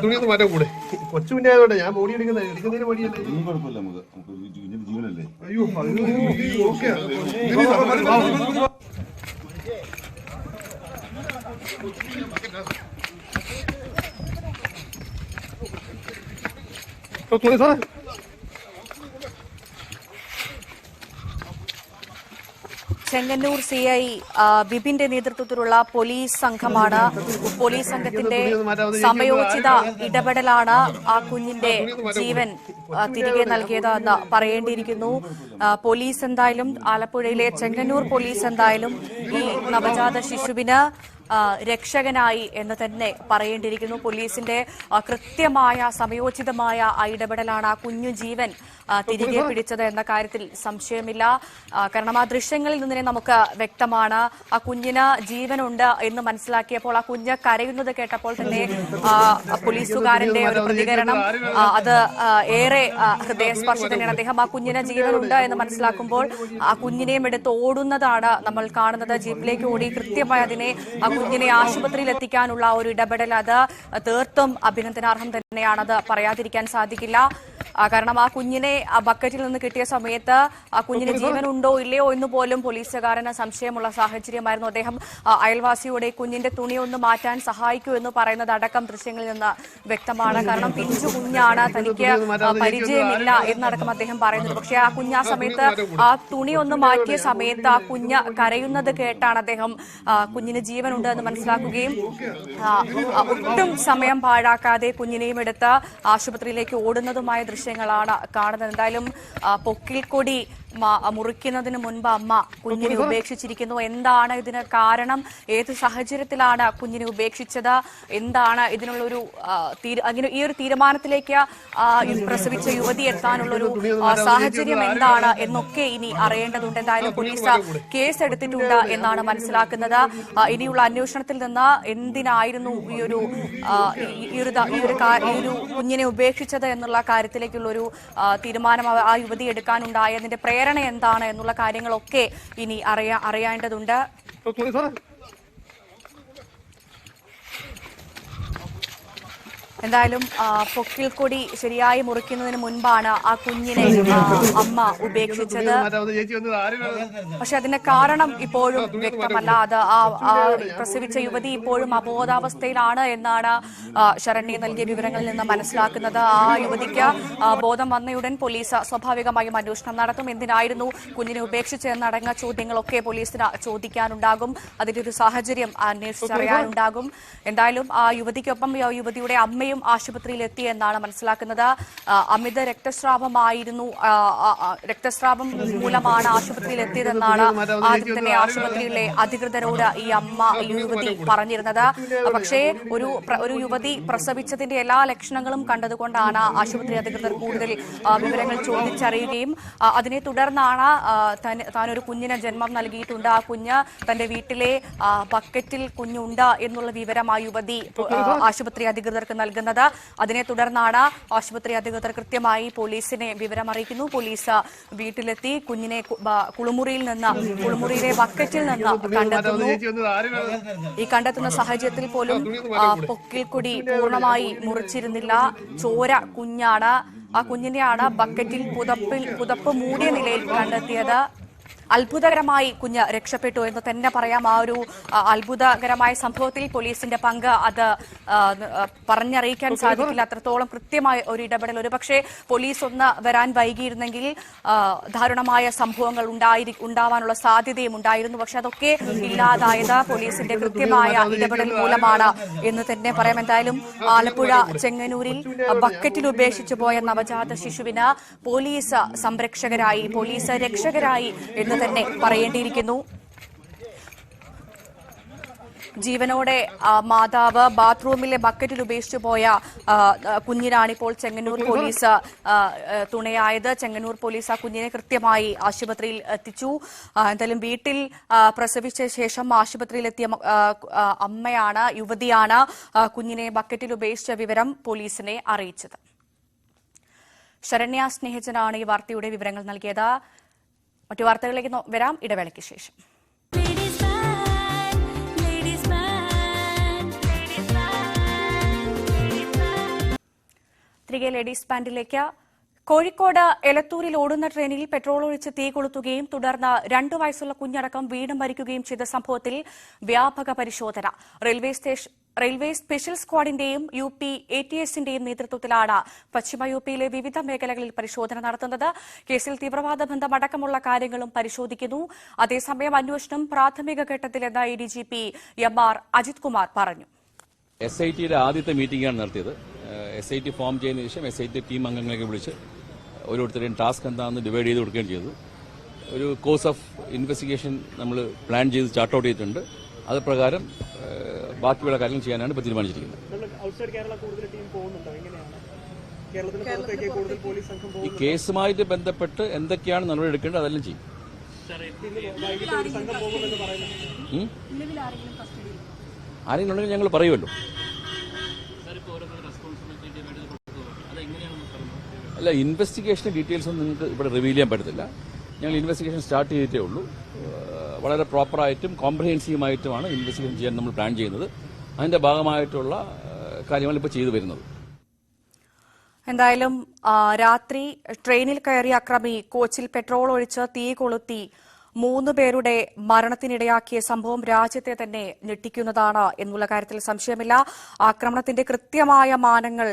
തുണിയൊന്ന് മാറ്റാൻ കൂടെ. കൊച്ചു കുഞ്ഞെ ആയതുകൊണ്ട് ഞാൻ ബോഡി എടുക്കുന്നതിന് മടിയല്ലേ. കുഴപ്പമില്ല, നമുക്ക് ജീവനല്ലേ. അയ്യോ ഓക്കെ. തുണി സാറേ ചെങ്ങന്നൂർ CI വിപിന്റെ നേതൃത്വത്തിലുള്ള പോലീസ് സംഘമാണ്. പോലീസ് സംഘത്തിന്റെ സമയോചിത ഇടപെടലാണ് ആ കുഞ്ഞിന്റെ ജീവൻ തിരികെ നൽകിയത് എന്ന് പറയേണ്ടിയിരിക്കുന്നു. പോലീസ് എന്തായാലും, ആലപ്പുഴയിലെ ചെങ്ങന്നൂർ പോലീസ് എന്തായാലും ഈ നവജാത ശിശുവിന് രക്ഷകനായി എന്ന് തന്നെ പറയേണ്ടിയിരിക്കുന്നു. പോലീസിന്റെ കൃത്യമായ സമയോചിതമായ ഇടപെടലാണ് ആ കുഞ്ഞു ജീവൻ തിരികെ പിടിച്ചത് എന്ന കാര്യത്തിൽ സംശയമില്ല. കാരണം ആ ദൃശ്യങ്ങളിൽ നിന്ന് നമുക്ക് വ്യക്തമാണ് ആ കുഞ്ഞിന് ജീവനുണ്ട് എന്ന് മനസ്സിലാക്കിയപ്പോൾ ആ കുഞ്ഞ് കരയുന്നത് കേട്ടപ്പോൾ തന്നെ പോലീസുകാരന്റെ ഒരു പ്രതികരണം അത് ഏറെ ഹൃദയസ്പർശി തന്നെയാണ്. അദ്ദേഹം ആ കുഞ്ഞിന് ജീവനുണ്ട് എന്ന് മനസ്സിലാക്കുമ്പോൾ ആ കുഞ്ഞിനെയും എടുത്ത് ഓടുന്നതാണ് നമ്മൾ കാണുന്നത്. ജീപ്പിലേക്ക് ഓടി കൃത്യമായി അതിനെ ആ കുഞ്ഞിനെ ആശുപത്രിയിൽ എത്തിക്കാനുള്ള ഒരു ഇടപെടൽ അത് തീർത്തും അഭിനന്ദനാർഹം തന്നെയാണത് പറയാതിരിക്കാൻ സാധിക്കില്ല. കാരണം ആ കുഞ്ഞിനെ ആ ബക്കറ്റിൽ നിന്ന് കിട്ടിയ സമയത്ത് ആ കുഞ്ഞിന് ജീവനുണ്ടോ ഇല്ലയോ എന്ന് പോലും പോലീസുകാരന് സംശയമുള്ള സാഹചര്യമായിരുന്നു. അദ്ദേഹം അയൽവാസിയുടെ കുഞ്ഞിന്റെ തുണി ഒന്ന് മാറ്റാൻ സഹായിക്കൂ എന്ന് പറയുന്നത് അടക്കം ദൃശ്യങ്ങളിൽ നിന്ന് വ്യക്തമാണ്. കാരണം പിഞ്ചു കുഞ്ഞാണ്, തനിക്ക് പരിചയമില്ല എന്നടക്കം അദ്ദേഹം പറയുന്നത്. പക്ഷെ ആ കുഞ്ഞ് ആ സമയത്ത് ആ തുണി ഒന്ന് മാറ്റിയ സമയത്ത് ആ കുഞ്ഞ് കരയുന്നത് കേട്ടാണ് അദ്ദേഹം കുഞ്ഞിന് ജീവനുണ്ട് എന്ന് മനസ്സിലാക്കുകയും ഒട്ടും സമയം പാഴാക്കാതെ കുഞ്ഞിനെയും എടുത്ത് ആശുപത്രിയിലേക്ക് ഓടുന്നതുമായ ദൃശ്യങ്ങളാണ് കാണുന്നത്. എന്തായാലും പൊക്കിൽക്കൊടി മുറിക്കുന്നതിന് മുൻപ് അമ്മ കുഞ്ഞിനെ ഉപേക്ഷിച്ചിരിക്കുന്നു. എന്താണ് ഇതിന് കാരണം? ഏത് സാഹചര്യത്തിലാണ് കുഞ്ഞിനെ ഉപേക്ഷിച്ചത്? എന്താണ് ഇതിനുള്ളൊരു ഈ ഒരു തീരുമാനത്തിലേക്ക് പ്രസവിച്ച യുവതി എത്താനുള്ളൊരു സാഹചര്യം എന്താണ് എന്നൊക്കെ ഇനി അറിയേണ്ടതുണ്ട്. എന്തായാലും പോലീസ് കേസ് എടുത്തിട്ടുണ്ട് എന്നാണ് മനസ്സിലാക്കുന്നത്. ഇനിയുള്ള അന്വേഷണത്തിൽ നിന്ന് എന്തിനായിരുന്നു ഈ ഒരു കുഞ്ഞിനെ ഉപേക്ഷിച്ചത് എന്നുള്ള കാര്യത്തിലേക്കുള്ള ഒരു തീരുമാനം ആ യുവതി എടുക്കാനുണ്ടായതിന്റെ പ്രേരണ എന്താണ് എന്നുള്ള കാര്യങ്ങളൊക്കെ ഇനി അറിയേണ്ടതുണ്ട്. എന്തായാലും പൊക്കിൽക്കൊടി ശരിയായി മുറിക്കുന്നതിന് മുൻപാണ് ആ കുഞ്ഞിനെ അമ്മ ഉപേക്ഷിച്ചത്. പക്ഷെ അതിന്റെ കാരണം ഇപ്പോഴും വ്യക്തമല്ല. അത് പ്രസവിച്ച യുവതി ഇപ്പോഴും അബോധാവസ്ഥയിലാണ് എന്നാണ് ശരണ്യ നൽകിയ വിവരങ്ങളിൽ നിന്ന് മനസ്സിലാക്കുന്നത്. ആ യുവതിക്ക് ബോധം വന്നയുടൻ പോലീസ് സ്വാഭാവികമായും അന്വേഷണം നടത്തും. എന്തിനായിരുന്നു കുഞ്ഞിനെ ഉപേക്ഷിച്ചെന്നടങ്ങുന്ന ചോദ്യങ്ങളൊക്കെ പോലീസിന് ചോദിക്കാനുണ്ടാകും. അതിന്റെ ഒരു സാഹചര്യം അന്വേഷിച്ചറിയാനുണ്ടാകും. എന്തായാലും ആ യുവതിക്കൊപ്പം യുവതിയുടെ അമ്മ ആശുപത്രിയിൽ എത്തിയെന്നാണ് മനസ്സിലാക്കുന്നത്. അമിത രക്തസ്രാവമായിരുന്നു, രക്തസ്രാവം മൂലമാണ് ആശുപത്രിയിൽ എത്തിയതെന്നാണ് ആദ്യം തന്നെ ആശുപത്രിയിലെ അധികൃതരോട് ഈ യുവതി പറഞ്ഞിരുന്നത്. പക്ഷേ ഒരു യുവതി പ്രസവിച്ചതിന്റെ എല്ലാ ലക്ഷണങ്ങളും കണ്ടതുകൊണ്ടാണ് ആശുപത്രി അധികൃതർ കൂടുതൽ വിവരങ്ങൾ ചോദിച്ചറിയുകയും അതിനെ തുടർന്നാണ് താനൊരു കുഞ്ഞിന് ജന്മം നൽകിയിട്ടുണ്ട്, ആ കുഞ്ഞ് തന്റെ വീട്ടിലെ ബക്കറ്റിൽ കുഞ്ഞുണ്ട് എന്നുള്ള വിവരം ആ യുവതി ആശുപത്രി അധികൃതർക്ക് നൽകുന്നത്. അതിനെ തുടർന്നാണ് ആശുപത്രി അധികൃതർ കൃത്യമായി പോലീസിനെ വിവരമറിയിക്കുന്നു. പോലീസ് വീട്ടിലെത്തി കുഞ്ഞിനെ കുളിമുറിയിലെ ബക്കറ്റിൽ നിന്ന് കണ്ടെത്തുന്നു. ഈ കണ്ടെത്തുന്ന സാഹചര്യത്തിൽ പോലും പൊക്കിൽക്കൊടി പൂർണ്ണമായി മുറിച്ചിരുന്നില്ല. ചോര കുഞ്ഞാണ്. ആ കുഞ്ഞിനെയാണ് ബക്കറ്റിൽ പുതപ്പ് മൂടിയ നിലയിൽ കണ്ടെത്തിയത്. അത്ഭുതകരമായി കുഞ്ഞ് രക്ഷപ്പെട്ടു എന്ന് തന്നെ പറയാം. ആ ഒരു അത്ഭുതകരമായ സംഭവത്തിൽ പോലീസിന്റെ പങ്ക് അത് പറഞ്ഞറിയിക്കാൻ സാധിക്കില്ല. അത്രത്തോളം കൃത്യമായ ഒരു ഇടപെടൽ. ഒരുപക്ഷെ പോലീസ് ഒന്ന് വരാൻ വൈകിയിരുന്നെങ്കിൽ ദാരുണമായ സംഭവങ്ങൾ ഉണ്ടാവാനുള്ള സാധ്യതയും ഉണ്ടായിരുന്നു. പക്ഷെ അതൊക്കെ ഇല്ലാതായത് പോലീസിന്റെ കൃത്യമായ ഇടപെടൽ മൂലമാണ് എന്ന് തന്നെ പറയാം. എന്തായാലും ആലപ്പുഴ ചെങ്ങന്നൂരിൽ ബക്കറ്റിൽ ഉപേക്ഷിച്ചു പോയ നവജാത ശിശുവിന് പോലീസ് സംരക്ഷകരായി, പോലീസ് രക്ഷകരായി എന്ന് തന്നെ പറയേണ്ടിയിരിക്കുന്നു. ജീവനോടെ മാതാവ് ബാത്റൂമിലെ ബക്കറ്റിൽ ഉപേക്ഷിച്ചു പോയ കുഞ്ഞിനാണിപ്പോൾ ചെങ്ങന്നൂർ പോലീസ് തുണയായത്. ചെങ്ങന്നൂർ പോലീസ് ആ കുഞ്ഞിനെ കൃത്യമായി ആശുപത്രിയിൽ എത്തിച്ചു. എന്തായാലും വീട്ടിൽ പ്രസവിച്ച ശേഷം ആശുപത്രിയിലെത്തിയ അമ്മയാണ്, യുവതിയാണ് കുഞ്ഞിനെ ബക്കറ്റിൽ ഉപേക്ഷിച്ച വിവരം പോലീസിനെ അറിയിച്ചത്. ശരണ്യ സ്നേഹിച്ചനാണ് ഈ വാർത്തയുടെ വിവരങ്ങൾ നൽകിയത്. മറ്റു വാർത്തകളിലേക്ക് വരാം ഇടവേളയ്ക്ക് ശേഷം. തിരികെ ലേഡീസ് ബാൻഡിലേക്ക്. കോഴിക്കോട് എലത്തൂരിൽ ഓടുന്ന ട്രെയിനിൽ പെട്രോൾ ഒഴിച്ച് തീ കൊളുത്തുകയും തുടർന്ന് 2 വയസ്സുള്ള കുഞ്ഞടക്കം വീണ് മരിക്കുകയും ചെയ്ത സംഭവത്തിൽ വ്യാപക പരിശോധന. റെയിൽവേ സ്പെഷ്യൽ സ്ക്വാഡിന്റെയും UP ATSന്റെയും നേതൃത്വത്തിലാണ് പശ്ചിമ UPയിലെ വിവിധ മേഖലകളിൽ പരിശോധന നടത്തുന്നത്. കേസിൽ തീവ്രവാദ ബന്ധമടക്കമുള്ള കാര്യങ്ങളും പരിശോധിക്കുന്നു. അതേസമയം അന്വേഷണം പ്രാഥമിക ഘട്ടത്തിലെന്ന് ADGP MR അജിത് കുമാർ പറഞ്ഞു. SITയുടെ ആദ്യത്തെ മീറ്റിംഗാണ് നടത്തിയത്. SIT ഫോം ചെയ്യുന്നതിന് ശേഷം SIT ടീം അംഗങ്ങളെ വിളിച്ച് ഓരോരുത്തരുടെയും ടാസ്ക് എന്താണെന്ന് ഡിവൈഡ് ചെയ്ത് കൊടുക്കുകയും ചെയ്തു. ഒരു കോഴ്സ് ഓഫ് ഇൻവെസ്റ്റിഗേഷൻ നമ്മൾ പ്ലാൻ ചെയ്ത് ചാർട്ട് ഔട്ട് ചെയ്തിട്ടുണ്ട്. അത് പ്രകാരം ബാക്കിയുള്ള കാര്യങ്ങൾ ചെയ്യാനാണ് ഇപ്പോൾ തീരുമാനിച്ചിരിക്കുന്നത്. ഈ കേസുമായിട്ട് ബന്ധപ്പെട്ട് എന്തൊക്കെയാണ് നടപടി എടുക്കേണ്ടത് അതെല്ലാം ചെയ്യും. ആരെങ്കിലും ഉണ്ടെങ്കിൽ ഞങ്ങൾ പറയുമല്ലോ. അല്ല, ഇൻവെസ്റ്റിഗേഷൻ ഡീറ്റെയിൽസ് ഒന്നും നിങ്ങൾക്ക് ഇവിടെ റിവീൽ ചെയ്യാൻ പറ്റത്തില്ല. ഞങ്ങൾ ഇൻവെസ്റ്റിഗേഷൻ സ്റ്റാർട്ട് ചെയ്തിട്ടേ ഉള്ളൂ. വളരെ പ്രോപ്പറായിട്ടും കോംപ്രഹെൻസീവായിട്ടുമാണ് ഇൻവെസ്റ്റിഗേഷൻ ചെയ്യാൻ നമ്മൾ പ്ലാൻ ചെയ്യുന്നത്. അതിന്റെ ഭാഗമായിട്ടുള്ള കാര്യങ്ങൾ ഇപ്പോൾ ചെയ്തു വരുന്നത്. എന്തായാലും രാത്രി ട്രെയിനിൽ കയറിയ അക്രമി കോച്ചിൽ പെട്രോൾ ഒഴിച്ച് തീ കൊളുത്തി 3 പേരുടെ മരണത്തിനിടയാക്കിയ സംഭവം രാജ്യത്തെ തന്നെ ഞെട്ടിക്കുന്നതാണ് എന്നുള്ള കാര്യത്തിൽ സംശയമില്ല. ആക്രമണത്തിന്റെ കൃത്യമായ മാനങ്ങൾ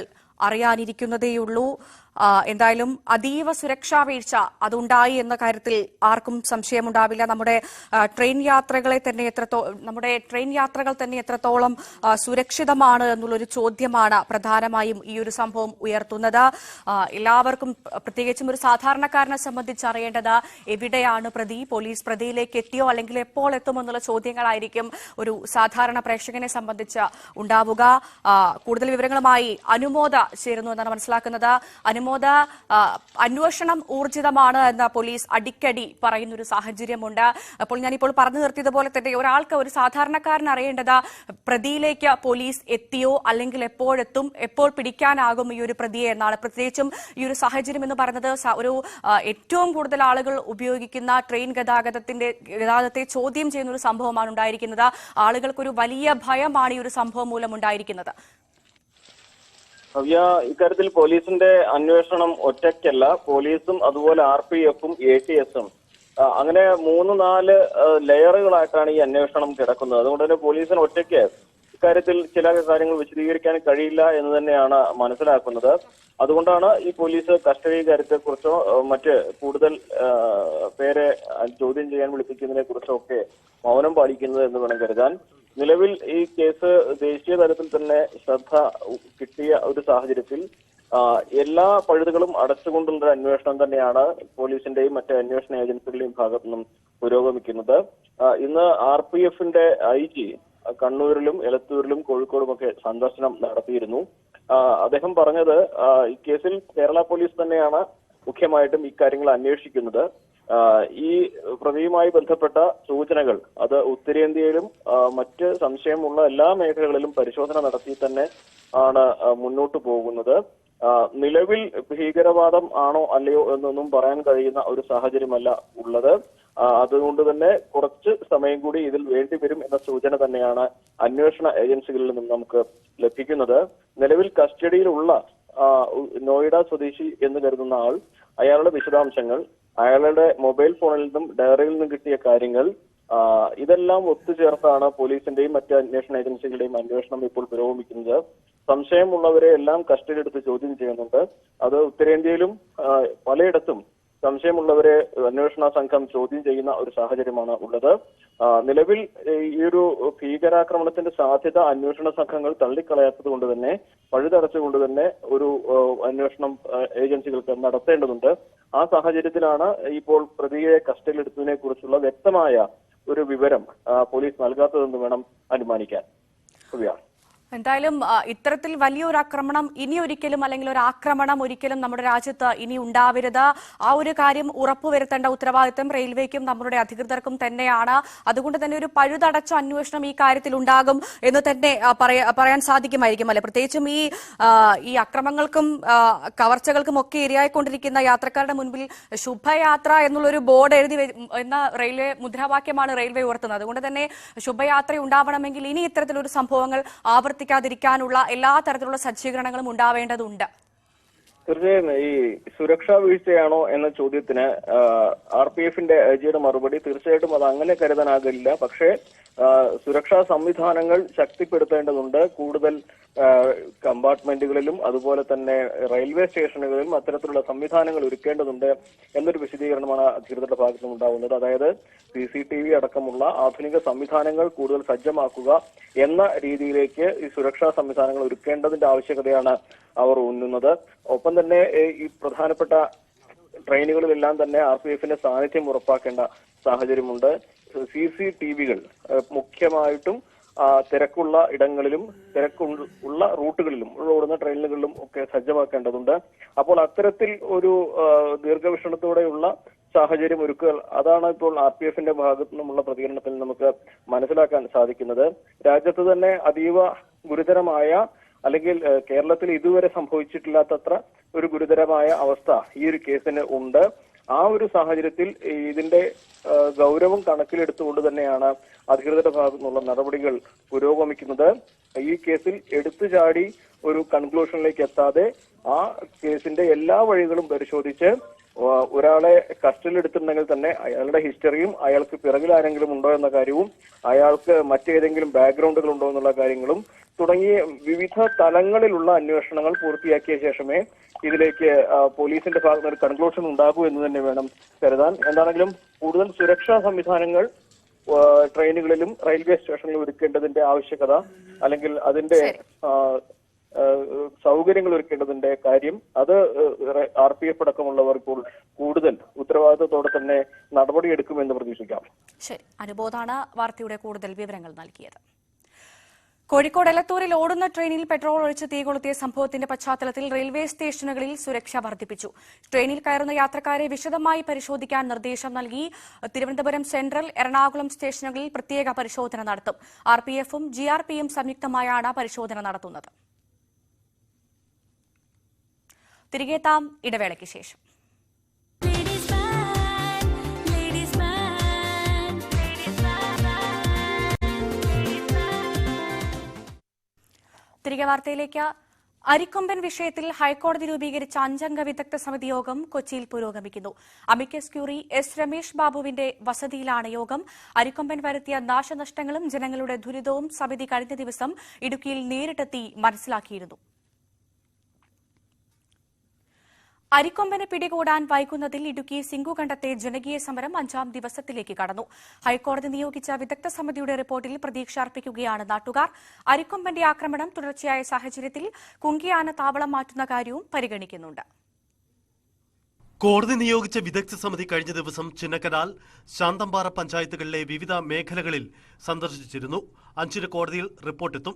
അറിയാനിരിക്കുന്നതേയുള്ളൂ. എന്തായാലും അതീവ സുരക്ഷാ വീഴ്ച അതുണ്ടായി എന്ന കാര്യത്തിൽ ആർക്കും സംശയമുണ്ടാവില്ല. നമ്മുടെ ട്രെയിൻ യാത്രകൾ തന്നെ എത്രത്തോളം സുരക്ഷിതമാണ് എന്നുള്ളൊരു ചോദ്യമാണ് പ്രധാനമായും ഈ ഒരു സംഭവം ഉയർത്തുന്നത്. എല്ലാവർക്കും, പ്രത്യേകിച്ചും ഒരു സാധാരണക്കാരനെ സംബന്ധിച്ച് അറിയേണ്ടത് എവിടെയാണ് പ്രതി, പോലീസ് പ്രതിയിലേക്ക് എത്തിയോ അല്ലെങ്കിൽ എപ്പോൾ എത്തുമെന്നുള്ള ചോദ്യങ്ങളായിരിക്കും ഒരു സാധാരണ പ്രേക്ഷകനെ സംബന്ധിച്ച് ഉണ്ടാവുക. കൂടുതൽ വിവരങ്ങളുമായി അനുമോദ ചേരുന്നു എന്നാണ് മനസ്സിലാക്കുന്നത്. അനുമോദ, അന്വേഷണം ഊർജിതമാണ് എന്ന് പോലീസ് അടിക്കടി പറയുന്നൊരു സാഹചര്യമുണ്ട്. അപ്പോൾ ഞാനിപ്പോൾ പറഞ്ഞു നിർത്തിയതുപോലെ തന്നെ ഒരാൾക്ക്, ഒരു സാധാരണക്കാരൻ അറിയേണ്ടത് പ്രതിയിലേക്ക് പോലീസ് എത്തിയോ അല്ലെങ്കിൽ എപ്പോഴെത്തും, എപ്പോൾ പിടിക്കാനാകും ഈ ഒരു പ്രതിയെ എന്നാണ്. പ്രത്യേകിച്ചും ഈ ഒരു സാഹചര്യം എന്ന് പറയുന്നത് ഒരു ഏറ്റവും കൂടുതൽ ആളുകൾ ഉപയോഗിക്കുന്ന ട്രെയിൻ ഗതാഗതത്തെ ചോദ്യം ചെയ്യുന്ന ഒരു സംഭവമാണ് ഉണ്ടായിരിക്കുന്നത്. ആളുകൾക്കൊരു വലിയ ഭയമാണ് ഈ ഒരു സംഭവം മൂലം ഉണ്ടായിരിക്കുന്നത്. ഇക്കാര്യത്തിൽ പോലീസിന്റെ അന്വേഷണം ഒറ്റയ്ക്കല്ല. പോലീസും അതുപോലെ RPF-ഉം ATS-ഉം അങ്ങനെ 3-4 ലെയറുകളായിട്ടാണ് ഈ അന്വേഷണം കിടക്കുന്നത്. അതുകൊണ്ട് തന്നെ പോലീസിന് ഒറ്റയ്ക്ക് ഇക്കാര്യത്തിൽ ചില കാര്യങ്ങൾ വിശദീകരിക്കാൻ കഴിയില്ല എന്ന് തന്നെയാണ് മനസ്സിലാക്കുന്നത്. അതുകൊണ്ടാണ് ഈ പോലീസ് കസ്റ്റഡി കാര്യത്തെക്കുറിച്ചോ മറ്റ് കൂടുതൽ പേരെ ചോദ്യം ചെയ്യാൻ വിളിപ്പിക്കുന്നതിനെ കുറിച്ചോ ഒക്കെ മൗനം പാലിക്കുന്നത് എന്ന് വേണം കരുതാൻ. നിലവിൽ ഈ കേസ് ദേശീയ തലത്തിൽ തന്നെ ശ്രദ്ധ കിട്ടിയ ഒരു സാഹചര്യത്തിൽ എല്ലാ പഴുതുകളും അടച്ചുകൊണ്ടുള്ള അന്വേഷണം തന്നെയാണ് പോലീസിന്റെയും മറ്റ് അന്വേഷണ ഏജൻസികളുടെയും ഭാഗത്തു നിന്നും പുരോഗമിക്കുന്നത്. ഇന്ന് RPF-ന്റെ IG കണ്ണൂരിലും എലത്തൂരിലും കോഴിക്കോടുമൊക്കെ സന്ദർശനം നടത്തിയിരുന്നു. അദ്ദേഹം പറഞ്ഞത് ഈ കേസിൽ കേരള പോലീസ് തന്നെയാണ് മുഖ്യമായിട്ടും ഇക്കാര്യങ്ങൾ അന്വേഷിക്കുന്നത്. ഈ പ്രതിയുമായി ബന്ധപ്പെട്ട സൂചനകൾ അത് ഉത്തരേന്ത്യയിലും മറ്റ് സംശയമുള്ള എല്ലാ മേഖലകളിലും പരിശോധന നടത്തി തന്നെ ആണ് മുന്നോട്ട് പോകുന്നത്. നിലവിൽ ഭീകരവാദം ആണോ അല്ലയോ എന്നൊന്നും പറയാൻ കഴിയുന്ന ഒരു സാഹചര്യമല്ല ഉള്ളത്. അതുകൊണ്ട് തന്നെ കുറച്ച് സമയം കൂടി ഇതിൽ വേണ്ടിവരും എന്ന സൂചന തന്നെയാണ് അന്വേഷണ ഏജൻസികളിൽ നിന്നും നമുക്ക് ലഭിക്കുന്നത്. നിലവിൽ കസ്റ്റഡിയിലുള്ള നോയിഡ സ്വദേശി എന്ന് കരുതുന്ന ആൾ, അയാളുടെ വിശദാംശങ്ങൾ, അയാളുടെ മൊബൈൽ ഫോണിൽ നിന്നും ഡയറിയിൽ നിന്നും കിട്ടിയ കാര്യങ്ങൾ, ഇതെല്ലാം ഒത്തുചേർത്താണ് പോലീസിന്റെയും മറ്റ് അന്വേഷണ ഏജൻസികളുടെയും അന്വേഷണം ഇപ്പോൾ പുരോഗമിക്കുന്നത്. സംശയമുള്ളവരെ എല്ലാം കസ്റ്റഡി എടുത്ത് ചോദ്യം ചെയ്യുന്നുണ്ട്. അത് ഉത്തരേന്ത്യയിലും പലയിടത്തും സംശയമുള്ളവരെ അന്വേഷണ സംഘം ചോദ്യം ചെയ്യുന്ന ഒരു സാഹചര്യമാണ് ഉള്ളത്. നിലവിൽ ഈ ഒരു ഭീകരാക്രമണത്തിന്റെ സാധ്യത അന്വേഷണ സംഘങ്ങൾ തള്ളിക്കളയാത്തത് കൊണ്ട് തന്നെ, പഴുതടച്ചുകൊണ്ട് തന്നെ ഒരു അന്വേഷണം ഏജൻസികൾക്ക് നടത്തേണ്ടതുണ്ട്. ആ സാഹചര്യത്തിലാണ് ഇപ്പോൾ പ്രതിയെ കസ്റ്റഡിയിലെടുത്തതിനെ കുറിച്ചുള്ള വ്യക്തമായ ഒരു വിവരം പോലീസ് നൽകാത്തതെന്ന് വേണം അനുമാനിക്കാൻ. എന്തായാലും ഇത്തരത്തിൽ വലിയൊരു ആക്രമണം ഇനിയൊരിക്കലും, അല്ലെങ്കിൽ ഒരു ആക്രമണം ഒരിക്കലും നമ്മുടെ രാജ്യത്ത് ഇനി ഉണ്ടാവരുത്. ആ ഒരു കാര്യം ഉറപ്പുവരുത്തേണ്ട ഉത്തരവാദിത്തം റെയിൽവേക്കും നമ്മുടെ അധികൃതർക്കും തന്നെയാണ്. അതുകൊണ്ട് തന്നെ ഒരു പഴുതടച്ച അന്വേഷണം ഈ കാര്യത്തിൽ ഉണ്ടാകും എന്ന് തന്നെ പറയാൻ സാധിക്കുമായിരിക്കും അല്ലെ? പ്രത്യേകിച്ചും ഈ അക്രമങ്ങൾക്കും കവർച്ചകൾക്കും ഒക്കെ ഇരയായിക്കൊണ്ടിരിക്കുന്ന യാത്രക്കാരുടെ മുൻപിൽ ശുഭയാത്ര എന്നുള്ളൊരു ബോർഡ് എഴുതി എന്ന റെയിൽവേ മുദ്രാവാക്യമാണ് റെയിൽവേ ഉയർത്തുന്നത്. അതുകൊണ്ട് തന്നെ ശുഭയാത്ര ഉണ്ടാവണമെങ്കിൽ ഇനി ഇത്തരത്തിലൊരു സംഭവങ്ങൾ ആവർത്തിക്കാതിരിക്കാനുള്ള എല്ലാ തരത്തിലുള്ള സജ്ജീകരണങ്ങളും ഉണ്ടാവേണ്ടതുണ്ട്. തീർച്ചയായും ഈ സുരക്ഷാ വീഴ്ചയാണോ എന്ന ചോദ്യത്തിന് RPF-ന്റെ IG-യുടെ മറുപടി തീർച്ചയായിട്ടും അത് അങ്ങനെ കരുതാനാകില്ല. പക്ഷേ സുരക്ഷാ സംവിധാനങ്ങൾ ശക്തിപ്പെടുത്തേണ്ടതുണ്ട്. കൂടുതൽ കമ്പാർട്ട്മെന്റുകളിലും അതുപോലെ തന്നെ റെയിൽവേ സ്റ്റേഷനുകളിലും അത്തരത്തിലുള്ള സംവിധാനങ്ങൾ ഒരുക്കേണ്ടതുണ്ട് എന്നൊരു വിശദീകരണമാണ് അധികൃതരുടെ ഭാഗത്തു നിന്നുണ്ടാവുന്നത്. അതായത് CCTV അടക്കമുള്ള ആധുനിക സംവിധാനങ്ങൾ കൂടുതൽ സജ്ജമാക്കുക എന്ന രീതിയിലേക്ക് ഈ സുരക്ഷാ സംവിധാനങ്ങൾ ഒരുക്കേണ്ടതിന്റെ ആവശ്യകതയാണ് അവർ ഊന്നുന്നത്. ഒപ്പം തന്നെ ഈ പ്രധാനപ്പെട്ട ട്രെയിനുകളിലെല്ലാം തന്നെ RPF-ന്റെ സാന്നിധ്യം ഉറപ്പാക്കേണ്ട സാഹചര്യമുണ്ട്. CCTV-കൾ മുഖ്യമായിട്ടും തിരക്കുള്ള ഇടങ്ങളിലും തിരക്കുള്ള റൂട്ടുകളിലും ഓടുന്ന ട്രെയിനുകളിലും ഒക്കെ സജ്ജമാക്കേണ്ടതുണ്ട്. അപ്പോൾ അത്തരത്തിൽ ഒരു ദീർഘവീക്ഷണത്തോടെയുള്ള സാഹചര്യം ഒരുക്കുക, അതാണ് ഇപ്പോൾ RPFന്റെ ഭാഗത്തു നിന്നുമുള്ള പ്രതികരണത്തിൽ നമുക്ക് മനസ്സിലാക്കാൻ സാധിക്കുന്നത്. രാജ്യത്ത് തന്നെ അതീവ ഗുരുതരമായ അല്ലെങ്കിൽ കേരളത്തിൽ ഇതുവരെ സംഭവിച്ചിട്ടില്ലാത്തത്ര ഒരു ഗുരുതരമായ അവസ്ഥ ഈ ഒരു കേസിന് ഉണ്ട്. ആ ഒരു സാഹചര്യത്തിൽ ഇതിന്റെ ഗൗരവം കണക്കിലെടുത്തുകൊണ്ട് തന്നെയാണ് അധികൃതരുടെ ഭാഗത്തു നിന്നുള്ള നടപടികൾ പുരോഗമിക്കുന്നത്. ഈ കേസിൽ എടുത്തുചാടി ഒരു കൺക്ലൂഷനിലേക്ക് എത്താതെ ആ കേസിന്റെ എല്ലാ വഴികളും പരിശോധിച്ച് ഒരാളെ കസ്റ്റഡിയിൽ എടുത്തിട്ടുണ്ടെങ്കിൽ തന്നെ അയാളുടെ ഹിസ്റ്ററിയും അയാൾക്ക് പിറകിൽ ആരെങ്കിലും ഉണ്ടോ എന്ന കാര്യവും അയാൾക്ക് മറ്റേതെങ്കിലും ബാക്ക്ഗ്രൗണ്ടുകൾ ഉണ്ടോ എന്നുള്ള കാര്യങ്ങളും തുടങ്ങിയ വിവിധ തലങ്ങളിലുള്ള അന്വേഷണങ്ങൾ പൂർത്തിയാക്കിയ ശേഷമേ ഇതിലേക്ക് പോലീസിന്റെ ഭാഗത്ത് ഒരു കൺക്ലൂഷൻ ഉണ്ടാകൂ എന്ന് തന്നെ വേണം കരുതാൻ. എന്താണെങ്കിലും കൂടുതൽ സുരക്ഷാ സംവിധാനങ്ങൾ ട്രെയിനുകളിലും റെയിൽവേ സ്റ്റേഷനിലും ഒരുക്കേണ്ടതിന്റെ ആവശ്യകത അല്ലെങ്കിൽ അതിന്റെ സൗകര്യങ്ങൾ ഒരുക്കേണ്ടതിന്റെ കാര്യം അത് RPF അടക്കമുള്ളവർ ഇപ്പോൾ കൂടുതൽ ഉത്തരവാദിത്തത്തോടെ തന്നെ നടപടിയെടുക്കുമെന്ന് പ്രതീക്ഷിക്കാം. ശരി, അനുബോധാണ് വാർത്തയുടെ കൂടുതൽ വിവരങ്ങൾ നൽകിയത്. കോഴിക്കോട് എലത്തൂരിൽ ഓടുന്ന ട്രെയിനിൽ പെട്രോൾ ഒഴിച്ച് തീ കൊളുത്തിയ സംഭവത്തിന്റെ പശ്ചാത്തലത്തിൽ റെയിൽവേ സ്റ്റേഷനുകളിൽ സുരക്ഷ വർദ്ധിപ്പിച്ചു. ട്രെയിനിൽ കയറുന്ന യാത്രക്കാരെ വിശദമായി പരിശോധിക്കാൻ നിർദ്ദേശം നൽകി. തിരുവനന്തപുരം സെൻട്രൽ, എറണാകുളം സ്റ്റേഷനുകളിൽ പ്രത്യേക പരിശോധന നടത്തും. RPFും GRPയും സംയുക്തമായാണ് പരിശോധന നടത്തുന്നത്. തിരികെ എത്താം ഇടവേളയ്ക്ക് ശേഷം. തിരികെ വാർത്തയിലേക്ക്. അരിക്കൊമ്പൻ വിഷയത്തിൽ ഹൈക്കോടതി രൂപീകരിച്ച 5-അംഗ വിദഗ്ധ സമിതി യോഗം കൊച്ചിയിൽ പുരോഗമിക്കുന്നു. അമിക്കസ് ക്യൂറി എസ് രമേഷ് ബാബുവിന്റെ വസതിയിലാണ് യോഗം. അരിക്കൊമ്പൻ വരുത്തിയ നാശനഷ്ടങ്ങളും ജനങ്ങളുടെ ദുരിതവും സമിതി കഴിഞ്ഞ ദിവസം ഇടുക്കിയിൽ നേരിട്ടെത്തി മനസ്സിലാക്കിയിരുന്നു. അരിക്കൊമ്പനെ പിടികൂടാൻ വൈകുന്നതിൽ ഇടുക്കി സിംഗുകണ്ടത്തെ ജനകീയ സമരം 5ാം ദിവസത്തിലേക്ക് കടന്നു. ഹൈക്കോടതി നിയോഗിച്ച വിദഗ്ധ സമിതിയുടെ റിപ്പോർട്ടിൽ പ്രതീക്ഷ അർപ്പിക്കുകയാണ് നാട്ടുകാർ. അരിക്കൊമ്പന്റെ ആക്രമണം തുടർച്ചയായ സാഹചര്യത്തിൽ കുങ്കിയാന താവളം മാറ്റുന്ന കാര്യവും പരിഗണിക്കുന്നുണ്ട്. കോടതി നിയോഗിച്ച വിദഗ്ധ സമിതി കഴിഞ്ഞ ദിവസം ചിന്നക്കനാൽ, ശാന്തമ്പാറ പഞ്ചായത്തുകളിലെ വിവിധ മേഖലകളിൽ സന്ദർശിച്ചിരുന്നു. 5-ന് കോടതിയിൽ റിപ്പോർട്ടെത്തും.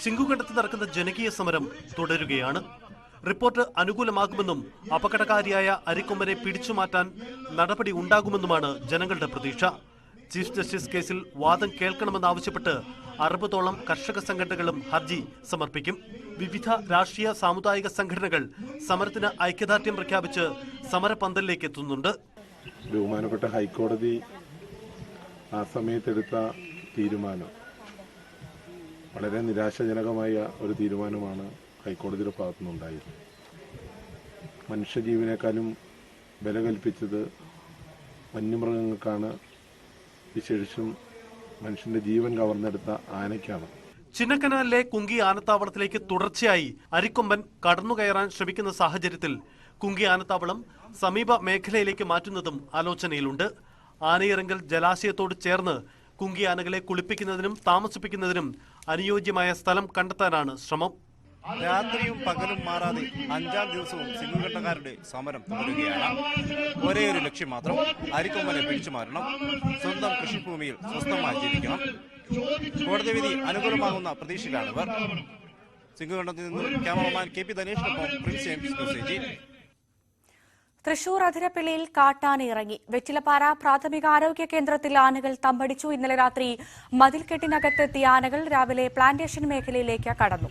സിംഗുകണ്ടത്ത് നടക്കുന്ന ജനകീയ സമരം തുടരുകയാണ്. റിപ്പോർട്ട് അനുകൂലമാകുമെന്നും അപകടകാരിയായ അരിക്കൊമ്പനെ പിടിച്ചുമാറ്റാൻ നടപടി ഉണ്ടാകുമെന്നുമാണ് ജനങ്ങളുടെ പ്രതീക്ഷ. ചീഫ് ജസ്റ്റിസ് കേസിൽ വാദം കേൾക്കണമെന്നാവശ്യപ്പെട്ട് 60ഓളം കർഷക സംഘടനകളും ഹർജി സമർപ്പിക്കും. വിവിധ രാഷ്ട്രീയ സാമുദായിക സംഘടനകൾ സമരത്തിന് ഐക്യദാർഢ്യം പ്രഖ്യാപിച്ച് സമരപന്തലിലേക്ക് എത്തുന്നുണ്ട്. ബഹുമാനപ്പെട്ട ഹൈക്കോടതി ആ സമയത്തെടുത്ത തീരുമാനം വളരെ നിരാശാജനകമായ ഒരു തീരുമാനമാണ് ഹൈക്കോടതിയുടെ ഭാഗത്തുനിന്നുണ്ടായിരുന്നു. മനുഷ്യജീവനേക്കാളും വില കൽപ്പിച്ചത് വന്യമൃഗങ്ങൾക്കാണ്, വിശേഷിച്ചും മനുഷ്യന്റെ ജീവൻ കവർന്നെടുത്ത ആനയ്ക്കാണ്. ചിന്നക്കനാലിലെ കുങ്കി ആനത്താവളത്തിലേക്ക് തുടർച്ചയായി അരിക്കൊമ്പൻ കടന്നുകയറാൻ ശ്രമിക്കുന്ന സാഹചര്യത്തിൽ കുങ്കി ആനത്താവളം സമീപ മേഖലയിലേക്ക് മാറ്റുന്നതും ആലോചനയിലുണ്ട്. ആനയിറങ്കൽ ജലാശയത്തോട് ചേർന്ന് കുങ്കി ആനകളെ കുളിപ്പിക്കുന്നതിനും താമസിപ്പിക്കുന്നതിനും അനുയോജ്യമായ സ്ഥലം കണ്ടെത്താനാണ് ശ്രമം. രാത്രിയും പകലും മാറാതെ 5ാം ദിവസവും സിംഗുകണ്ടക്കാരുടെ സമരം തുടരുകയാണ്. ഒരേ ഒരു ലക്ഷ്യം മാത്രം, അരിക്കൊമ്പനെ പിടിച്ചു മാറ്റണം, സ്വന്തം കൃഷിഭൂമിയിൽ സ്വസ്ഥമായി ജീവിക്കണം. കോടതി വിധി അനുകൂലമാകുന്ന പ്രതീക്ഷയിലാണിവർ. സിംഗുകണ്ടത്തിൽ നിന്നും ക്യാമറമാൻ KP ധനേഷിനൊപ്പം പ്രിൻസ് ജെയിംസ്, ന്യൂസ് 18. തൃശൂർ അതിരപ്പിള്ളിയിൽ കാട്ടാന ഇറങ്ങി. വെറ്റിലപ്പാറ പ്രാഥമിക ആരോഗ്യ കേന്ദ്രത്തിൽ ആനകൾ തമ്പടിച്ചു. ഇന്നലെ രാത്രി മതിൽക്കെട്ടിനകത്തെത്തിയ ആനകൾ രാവിലെ പ്ലാന്റേഷൻ മേഖലയിലേക്ക് കടന്നു.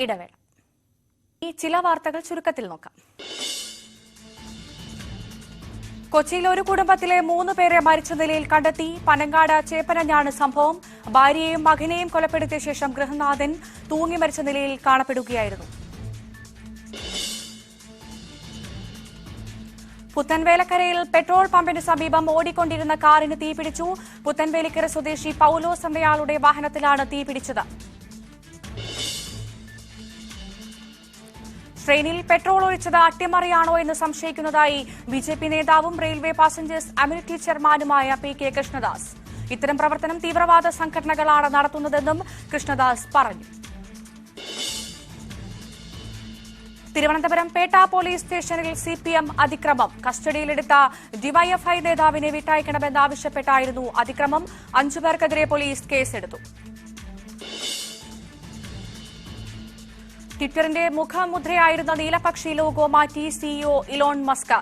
ഇടവേള. ഈ ചില വാർത്തകൾ ചുരുക്കത്തിൽ നോക്കാം. കൊച്ചിയിൽ ഒരു കുടുംബത്തിലെ 3 പേരെ മരിച്ച നിലയിൽ കണ്ടെത്തി. പനങ്ങാട് ചേപ്പനഞ്ഞാണ് സംഭവം. ഭാര്യയെയും മകനെയും കൊലപ്പെടുത്തിയ ശേഷം ഗൃഹനാഥൻ തൂങ്ങി മരിച്ച നിലയിൽ കാണപ്പെടുകയായിരുന്നു. പുത്തൻവേലക്കരയിൽ പെട്രോൾ പമ്പിന് സമീപം ഓടിക്കൊണ്ടിരുന്ന കാറിന് തീപിടിച്ചു. പുത്തൻവേലിക്കര സ്വദേശി പൌലോസ് എന്നയാളുടെ വാഹനത്തിലാണ് തീപിടിച്ചത്. ട്രെയിനിൽ പെട്രോൾ ഒഴിച്ചത് അട്ടിമറിയാണോ എന്ന് സംശയിക്കുന്നതായി ബിജെപി നേതാവും റെയിൽവേ പാസഞ്ചേഴ്സ് അമ്യൂണിറ്റി ചെയർമാനുമായ PK കൃഷ്ണദാസ്. ഇത്തരം പ്രവർത്തനം തീവ്രവാദ സംഘടനകളാണ് നടത്തുന്നതെന്നും കൃഷ്ണദാസ് പറഞ്ഞു. തിരുവനന്തപുരം പേട്ട പോലീസ് സ്റ്റേഷനിൽ CPM അതിക്രമം. കസ്റ്റഡിയിലെടുത്ത ഡിവൈഎഫ്ഐ നേതാവിനെ വിട്ടയക്കണമെന്നാവശ്യപ്പെട്ടായിരുന്നു അതിക്രമം. 5 പേർക്കെതിരെ പോലീസ് കേസെടുത്തു. ട്വിറ്ററിന്റെ മുഖമുദ്രയായിരുന്ന നീലപക്ഷി ലോഗോ മാറ്റി CEO Elon Musk.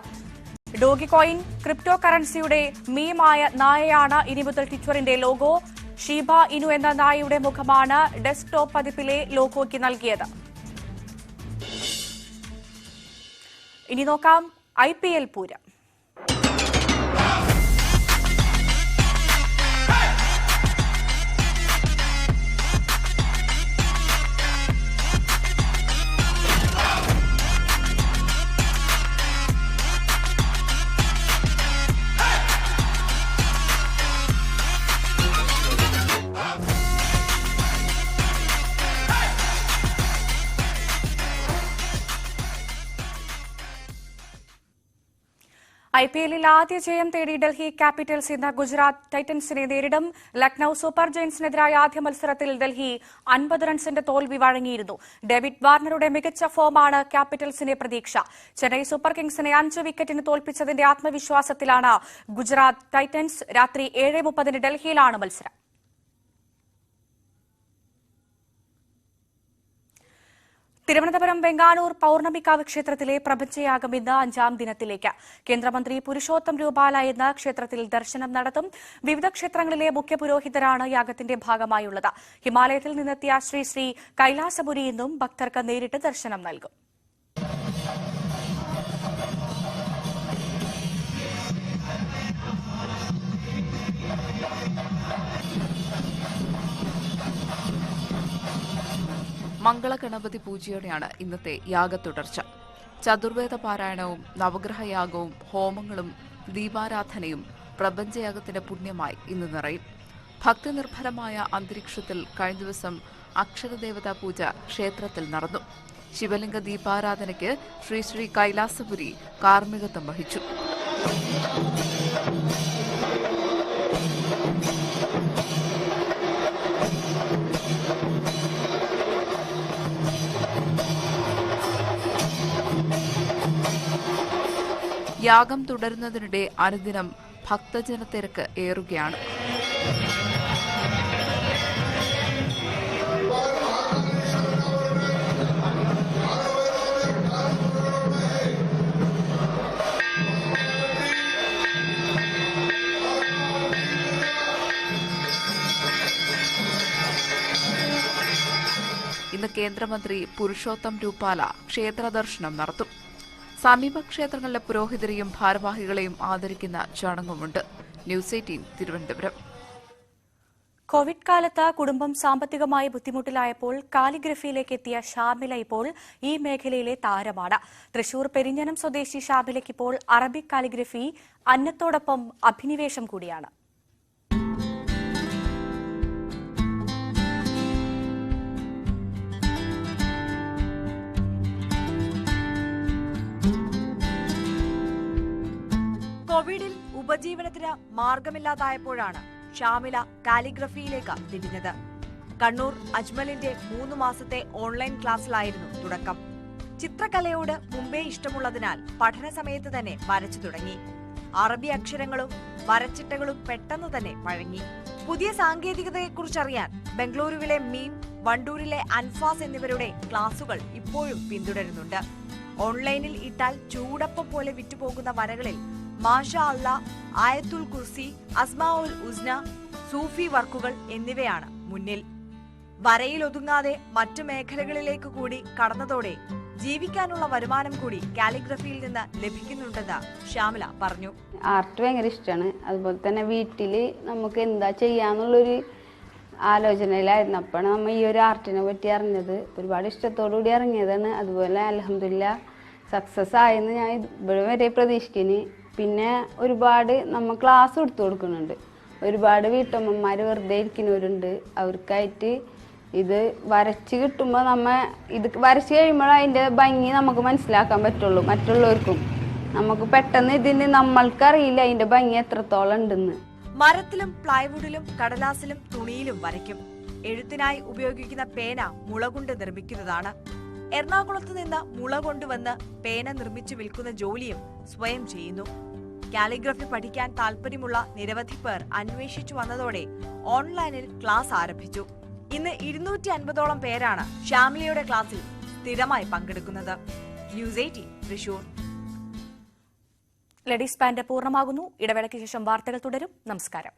Doge coin crypto കറൻസിയുടെ മീമായ നായയാണ് ഇനി മുതൽ ട്വിറ്ററിന്റെ ലോഗോ. ഷീബ ഇനു എന്ന നായയുടെ മുഖമാണ് ഡെസ്ക്ടോപ്പ് പതിപ്പിലെ ലോഗോയ്ക്ക് നൽകിയത്. ഇനി നോക്കാം IPL പൂരം. IPLൽ ആദ്യ ജയം തേടി ഡൽഹി ക്യാപിറ്റൽസ് ഇന്ന് ഗുജറാത്ത് ടൈറ്റൻസിനെ നേരിടും. ലക്നൌ സൂപ്പർ ജയൻസിനെതിരായ ആദ്യ മത്സരത്തിൽ ഡൽഹി 50 റൺസിന്റെ തോൽവി വഴങ്ങിയിരുന്നു. ഡേവിഡ് വാർണറുടെ മികച്ച ഫോമാണ് ക്യാപിറ്റൽസിന്റെ പ്രതീക്ഷ. ചെന്നൈ സൂപ്പർ കിങ്സിനെ 5 വിക്കറ്റിന് തോൽപ്പിച്ചതിന്റെ ആത്മവിശ്വാസത്തിലാണ് ഗുജറാത്ത് ടൈറ്റൻസ്. രാത്രി 7:30 ഡൽഹിയിലാണ് മത്സരം. തിരുവനന്തപുരം വെങ്ങാനൂർ പൌർണമിക്കാവ് ക്ഷേത്രത്തിലെ പ്രപഞ്ചയാഗം ഇന്ന് 5ാം ദിനത്തിലേക്ക്. കേന്ദ്രമന്ത്രി പുരുഷോത്തം രൂപാല ഇന്ന് ക്ഷേത്രത്തിൽ ദർശനം നടത്തും. വിവിധ ക്ഷേത്രങ്ങളിലെ മുഖ്യ പുരോഹിതരാണ് യാഗത്തിന്റെ ഭാഗമായുള്ളത്. ഹിമാലയത്തിൽ നിന്നെത്തിയ ശ്രീ കൈലാസപുരി ഇന്നും ഭക്തർക്ക് നേരിട്ട് ദർശനം നൽകും. മംഗളഗണപതി പൂജയോടെയാണ് ഇന്നത്തെ യാഗത്തുടർച്ച. ചതുർവേദ പാരായണവും നവഗ്രഹയാഗവും ഹോമങ്ങളും ദീപാരാധനയും പ്രപഞ്ചയാഗത്തിന്റെ പുണ്യമായി ഇന്ന് നിറയും. ഭക്തിനിർഭരമായ അന്തരീക്ഷത്തിൽ കഴിഞ്ഞ ദിവസം അക്ഷരദേവതാ പൂജ ക്ഷേത്രത്തിൽ നടന്നു. ശിവലിംഗ ദീപാരാധനയ്ക്ക് ശ്രീ കൈലാസപുരി കാർമ്മികത്വം വഹിച്ചു. യാഗം തുടരുന്നതിനിടെ അനുദിനം ഭക്തജനത്തിരക്ക് ഏറുകയാണ്. ഇന്ന് കേന്ദ്രമന്ത്രി പുരുഷോത്തം രൂപാല ക്ഷേത്ര ദർശനം നടത്തും. സമീപ ക്ഷേത്രങ്ങളിലെ പുരോഹിതരെയും ഭാരവാഹികളെയും ആദരിക്കുന്ന ചടങ്ങുമുണ്ട്. ന്യൂസ് 18 തിരുവനന്തപുരം. കോവിഡ് കാലത്ത് കുടുംബം സാമ്പത്തികമായി ബുദ്ധിമുട്ടിലായപ്പോൾ കാലിഗ്രഫിയിലേക്ക് എത്തിയ ഷാമില ഇപ്പോൾ ഈ മേഖലയിലെ താരമാണ്. തൃശൂർ പെരിഞ്ഞനം സ്വദേശി ഷാമിലയ്ക്ക് ഇപ്പോൾ അറബിക് കാലിഗ്രഫി അന്നത്തോടൊപ്പം അഭിനിവേശം കൂടിയാണ്. കോവിഡിൽ ഉപജീവനത്തിന് മാർഗമില്ലാതായപ്പോഴാണ് ഷാമില കാലിഗ്രഫിയിലേക്ക് തിരിഞ്ഞത്. കണ്ണൂർ അജ്മലിന്റെ 3 മാസത്തെ ഓൺലൈൻ ക്ലാസ്സിലായിരുന്നു തുടക്കം. ചിത്രകലയോട് മുമ്പേ ഇഷ്ടമുള്ളതിനാൽ പഠന സമയത്ത് തന്നെ വരച്ചു തുടങ്ങി. അറബി അക്ഷരങ്ങളും വരച്ചിട്ടകളും പെട്ടെന്ന് തന്നെ വഴങ്ങി. പുതിയ സാങ്കേതികതയെക്കുറിച്ചറിയാൻ ബംഗളൂരുവിലെ മീം, വണ്ടൂരിലെ അൻഫാസ് എന്നിവരുടെ ക്ലാസുകൾ ഇപ്പോഴും പിന്തുടരുന്നുണ്ട്. ഓൺലൈനിൽ ഇട്ടാൽ ചൂടപ്പം പോലെ വിറ്റുപോകുന്ന വരകളിൽ മാഷാ അല്ലാ, ആയത്തുൽ കുർസി, അസ്മാഉൽ ഉസ്ന, സൂഫി വർക്കുകൾ എന്നിവയാണ് മുന്നിൽ. വരയിൽ ഒതുങ്ങാതെ മറ്റു മേഖലകളിലേക്ക് കൂടി കടന്നതോടെ ജീവിക്കാനുള്ള വരുമാനം കൂടി കാലിഗ്രഫിയിൽ നിന്ന് ലഭിക്കുന്നുണ്ടെന്ന് ശ്യാമല പറഞ്ഞു. ആർട്ട് ഭയങ്കര ഇഷ്ടമാണ്. അതുപോലെ തന്നെ വീട്ടിൽ നമുക്ക് എന്താ ചെയ്യാന്നുള്ളൊരു ആലോചനയിലായിരുന്നു. അപ്പോഴാണ് നമ്മൾ ഈ ഒരു ആർട്ടിനെ പറ്റി അറിഞ്ഞത്. ഒരുപാട് ഇഷ്ടത്തോടു കൂടി ഇറങ്ങിയതാണ്. അതുപോലെ അൽഹംദുലില്ലാ സക്സസ് ആയെന്ന് ഞാൻ ഇവിടെ വരെ പ്രതീക്ഷിക്കുന്നു. പിന്നെ ഒരുപാട് നമ്മൾ ക്ലാസ് എടുത്തു കൊടുക്കുന്നുണ്ട്. ഒരുപാട് വീട്ടമ്മമാർ വെറുതെ ഇരിക്കുന്നവരുണ്ട്. അവർക്കായിട്ട് ഇത് വരച്ച് കിട്ടുമ്പോൾ ഇത് വരച്ച് കഴിയുമ്പോൾ അതിൻ്റെ ഭംഗി നമുക്ക് മനസ്സിലാക്കാൻ പറ്റുള്ളൂ. മറ്റുള്ളവർക്കും നമുക്ക് പെട്ടെന്ന് ഇതിന് നമ്മൾക്കറിയില്ല അതിൻ്റെ ഭംഗി എത്രത്തോളം ഉണ്ടെന്ന്. മരത്തിലും പ്ലൈവുഡിലും കടലാസിലും തുണിയിലും വരയ്ക്കും. എഴുത്തിനായി ഉപയോഗിക്കുന്ന പേന മുള കൊണ്ട് നിർമ്മിക്കുന്നതാണ്. എറണാകുളത്ത് നിന്ന് മുള കൊണ്ടുവന്ന് പേന നിർമ്മിച്ചു വിൽക്കുന്ന ജോലിയും സ്വയം ചെയ്യുന്നു. കാലിഗ്രഫി പഠിക്കാൻ താല്പര്യമുള്ള നിരവധി പേർ അന്വേഷിച്ചു വന്നതോടെ ഓൺലൈനിൽ ക്ലാസ് ആരംഭിച്ചു. ഇന്ന് 250ഓളം പേരാണ് ശ്യാമിലയുടെ ക്ലാസ്സിൽ സ്ഥിരമായി പങ്കെടുക്കുന്നത്. ന്യൂസ് 18 തൃശൂർ. ലേഡീസ് ബാൻഡ് പൂർണ്ണമാകുന്നു. ഇടവേളയ്ക്ക് ശേഷം വാർത്തകൾ തുടരും. നമസ്കാരം.